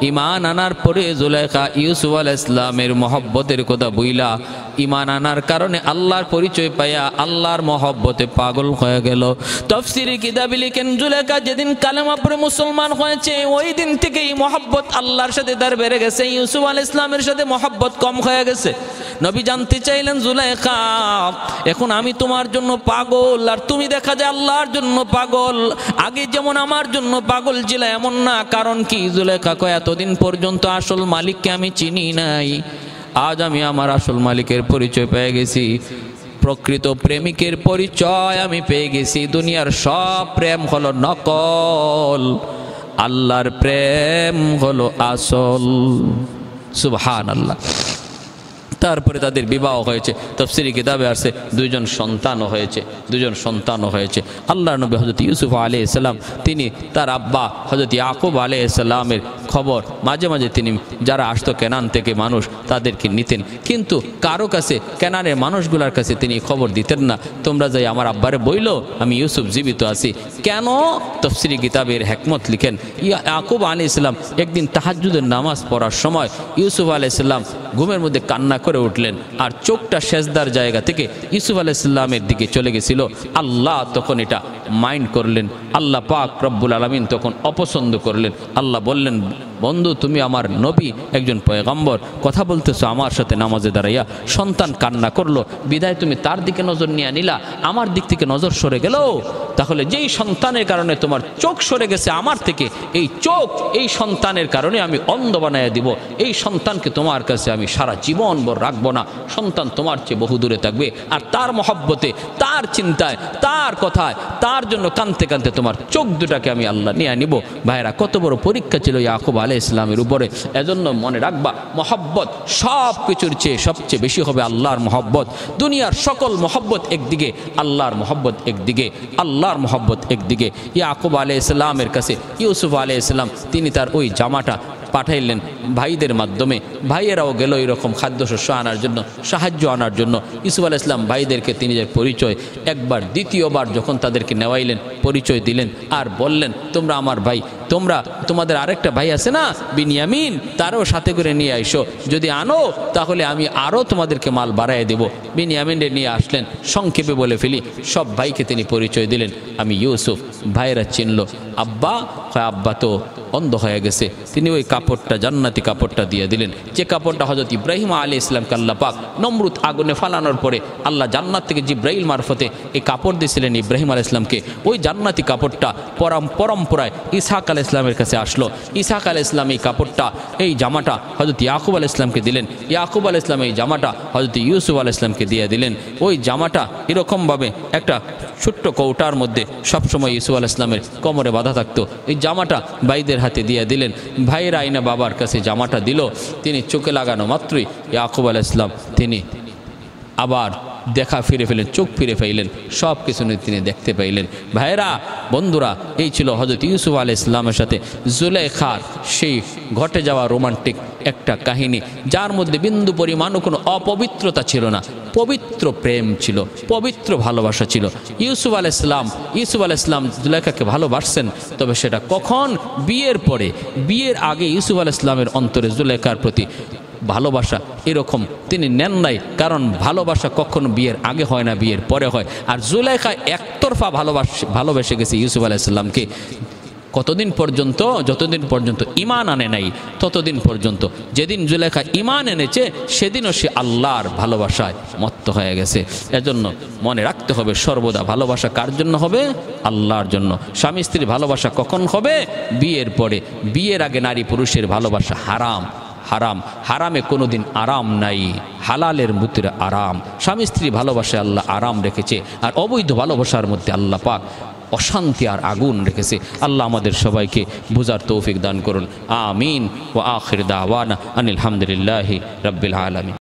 ঈমান আনার পরে জুলাইখা ইউসুফ আলাইহিস সালামের মহব্বতের কথা বইলা, ঈমান আনার কারণে আল্লাহর পরিচয় পাইয়া আল্লাহর মহব্বতে পাগল হয়ে গেল। তাফসীরে কিতাবে লিখেন, জুলাইখা যেদিন কালেমা পড়ে মুসলমান হয়েছে ওই দিন থেকেই মহব্বত আল্লাহর সাথে তার বেড়ে গেছে, ইউসুফ আলাইহিস সালামের সাথে মহব্বত কম হয়ে গেছে। নবী জানতে চাইলেন, জুলাইখা এখন আমি তোমার জন্য পাগল আর তুমি দেখা যায় আল্লাহর জন্য পাগল, আগে যেমন আমার জন্য পাগল ছিল এমন না, কারণ কি? জুলাইখা কয়, এতদিন পর্যন্ত আসল মালিককে আমি চিনি নাই, আজ আমি আমার আসল মালিকের পরিচয় পেয়ে গেছি, প্রকৃত প্রেমিকের পরিচয় আমি পেয়ে গেছি। দুনিয়ার সব প্রেম হলো নকল, আল্লাহর প্রেম হলো আসল। সুবহানাল্লাহ। তারপরে তাদের বিবাহ হয়েছে। তাফসীরি কিতাবে আছে দুইজন সন্তানও হয়েছে। আল্লাহর নবী হযরত ইউসুফ আলাইহিস সালাম তিনি তার আব্বা হযরত ইয়াকুব আলাইহিস সালামের খবর মাঝে মাঝে তিনি যারা আসতো কেনান থেকে মানুষ তাদেরকে নিতেন, কিন্তু কারো কাছে কেনানের মানুষগুলোর কাছে তিনি খবর দিতেন না, তোমরা যাই আমার আব্বারে বইলো আমি ইউসুফ জীবিত আছি। কেন? তাফসীরি কিতাবের হিকমত লিখেন, ইয়াকুব আলাইহিস সালাম একদিন তাহাজ্জুদের নামাজ পড়ার সময় ইউসুফ আলাইহিস সালাম ঘুমের মধ্যে কান্না করে উঠলেন আর চোখটা সেজদার জায়গা থেকে ইউসুফ আলাইহিস সালামের দিকে চলে গেছিল। আল্লাহ তখন এটা মাইন্ড করলেন, আল্লাহ পাক রব্বুল আলামিন তখন অপছন্দ করলেন। আল্লাহ বললেন, বন্ধু তুমি আমার নবী, একজন পয়গম্বর, কথা বলতেছো আমার সাথে নামাজে দাঁড়াইয়া, সন্তান কান্না করলো বিদায় তুমি তার দিকে নজর নিয়ে নিলা, আমার দিক থেকে নজর সরে গেল। তাহলে যেই সন্তানের কারণে তোমার চোখ সরে গেছে আমার থেকে, এই চোখ এই সন্তানের কারণে আমি অন্ধ বানাইয়া দিব, এই সন্তানকে তোমার কাছে আমি সারা জীবন ভর রাখবো না, সন্তান তোমার চেয়ে বহু দূরে থাকবে। আর তার মহব্বতে, তার চিন্তায়, তার কথায়, তার জন্য কাঁদতে কাঁদতে তোমার চোখ দুটাকে আমি আল্লাহ নিয়ে নিব। ভাইরা, কত বড় পরীক্ষা ছিল ইয়াকুব আলাইহিস সালামের উপরে। এজন্য মনে রাখবা, মহব্বত সব কিছুর চেয়ে সবচেয়ে বেশি হবে আল্লাহর মহব্বত। দুনিয়ার সকল মহব্বত একদিকে, আল্লাহর মহব্বত একদিকে, আল্লাহর মহব্বত একদিকে। ইয়াকুব আলাইহিস সালামের কাছে ইউসুফ আলাইহিস সালাম তিনি তার ওই জামাটা পাঠাইলেন ভাইদের মাধ্যমে, ভাইয়েরাও গেল এরকম খাদ্যশস্য আনার জন্য, সাহায্য আনার জন্য। ইউসুফ আলাইহিস সালাম ভাইদেরকে তিনি যে পরিচয় একবার, দ্বিতীয়বার যখন তাদেরকে নেওয়াইলেন পরিচয় দিলেন আর বললেন, তোমরা আমার ভাই, তোমাদের আরেকটা ভাই আছে না বিনিয়ামিন, তারও সাথে করে নিয়ে আইসো, যদি আনো তাহলে আমি আরও তোমাদেরকে মাল বাড়াই দেব। বিনিয়ামিনরে নিয়ে আসলেন। সংক্ষেপে বলে ফেলি, সব ভাইকে তিনি পরিচয় দিলেন, আমি ইউসুফ। ভাইয়েরা চিনল, আব্বা, আব্বা তো অন্ধ হয়ে গেছে। তিনি ওই কাপড়টা, জান্নাতি কাপড়টা দিয়ে দিলেন, যে কাপড়টা হযরত ইব্রাহিম আলাইহিস সালামকে আল্লাহ পাক নমরুদ আগুনে ফালানোর পরে আল্লাহ জান্নাত থেকে জিব্রাইল মারফতে এই কাপড় দিয়েছিলেন ইব্রাহিম আলাইহিস সালামকে। ওই জান্নাতি কাপড়টা পরম্পরায় ইসহাক আলাইহিস সালামের কাছে আসলো। ইসহাক আলাইহিস সালাম এই কাপড়টা, এই জামাটা হযরত ইয়াকুব আলাইহিস সালামকে দিলেন। ইয়াকুব আলাইহিস সালাম এই জামাটা হযরত ইউসুফ আলাইহিস সালামকে দিয়ে দিলেন। ওই জামাটা এরকমভাবে একটা ছোট্ট কৌটার মধ্যে সবসময় ইউসুফ আলাইহিস সালামের কোমরে বাঁধা থাকতো। এই জামাটা ভাইদের হাতে দিয়ে দিলেন। ভাইয়েরা আইনা বাবার কাছে জামাটা দিল। তিনি চোখে লাগানো মাত্রই ইয়াকুব আলাইহিস সালাম তিনি আবার দেখা ফিরে ফেলেন, চোখ ফিরে ফেললেন, সব কিছু তিনি দেখতে পাইলেন। ভাইয়েরা, বন্ধুরা, এই ছিল হযরত ইউসুফ আলাইহিস সালামের সাথে জুলাইখার সেই ঘটে যাওয়া রোমান্টিক একটা কাহিনী, যার মধ্যে বিন্দু পরিমাণও কোনো অপবিত্রতা ছিল না, পবিত্র প্রেম ছিল, পবিত্র ভালোবাসা ছিল। ইউসুফ আলাইহিস সালাম জুলাইখাকে ভালোবাসছেন, তবে সেটা কখন? বিয়ের পরে। বিয়ের আগে ইউসুফ আলাইহিস সালামের অন্তরে জুলাইখার প্রতি ভালোবাসা এরকম তিনি নেন নাই, কারণ ভালোবাসা কখনো বিয়ের আগে হয় না, বিয়ের পরে হয়। আর জুলাইখা একতরফা ভালোবেসে গেছে ইউসুফ আলাইহিস সালামকে। কতদিন পর্যন্ত? যতদিন পর্যন্ত ঈমান আনে নাই ততদিন পর্যন্ত। যেদিন জুলাইখা ঈমান এনেছে সেদিনও সে আল্লাহর ভালোবাসায় মত্ত হয়ে গেছে। এজন্য মনে রাখতে হবে, সর্বদা ভালোবাসা কার জন্য হবে? আল্লাহর জন্য। স্বামী স্ত্রীর ভালোবাসা কখন হবে? বিয়ের পরে। বিয়ের আগে নারী পুরুষের ভালোবাসা হারাম। হারামে কোনোদিন আরাম নাই, হালালের ভিতরে আরাম। স্বামী স্ত্রী ভালোবাসায় আল্লাহ আরাম রেখেছে। আর অবৈধ ভালোবাসার মধ্যে আল্লাহ পাক অশান্তি আর আগুন রেখেছে। আল্লাহ আমাদের সবাইকে বুঝার তৌফিক দান করুন। আমিন। ওয়া আখির দাওয়ানা আনিল হামদুলিল্লাহি রাব্বিল আলামিন।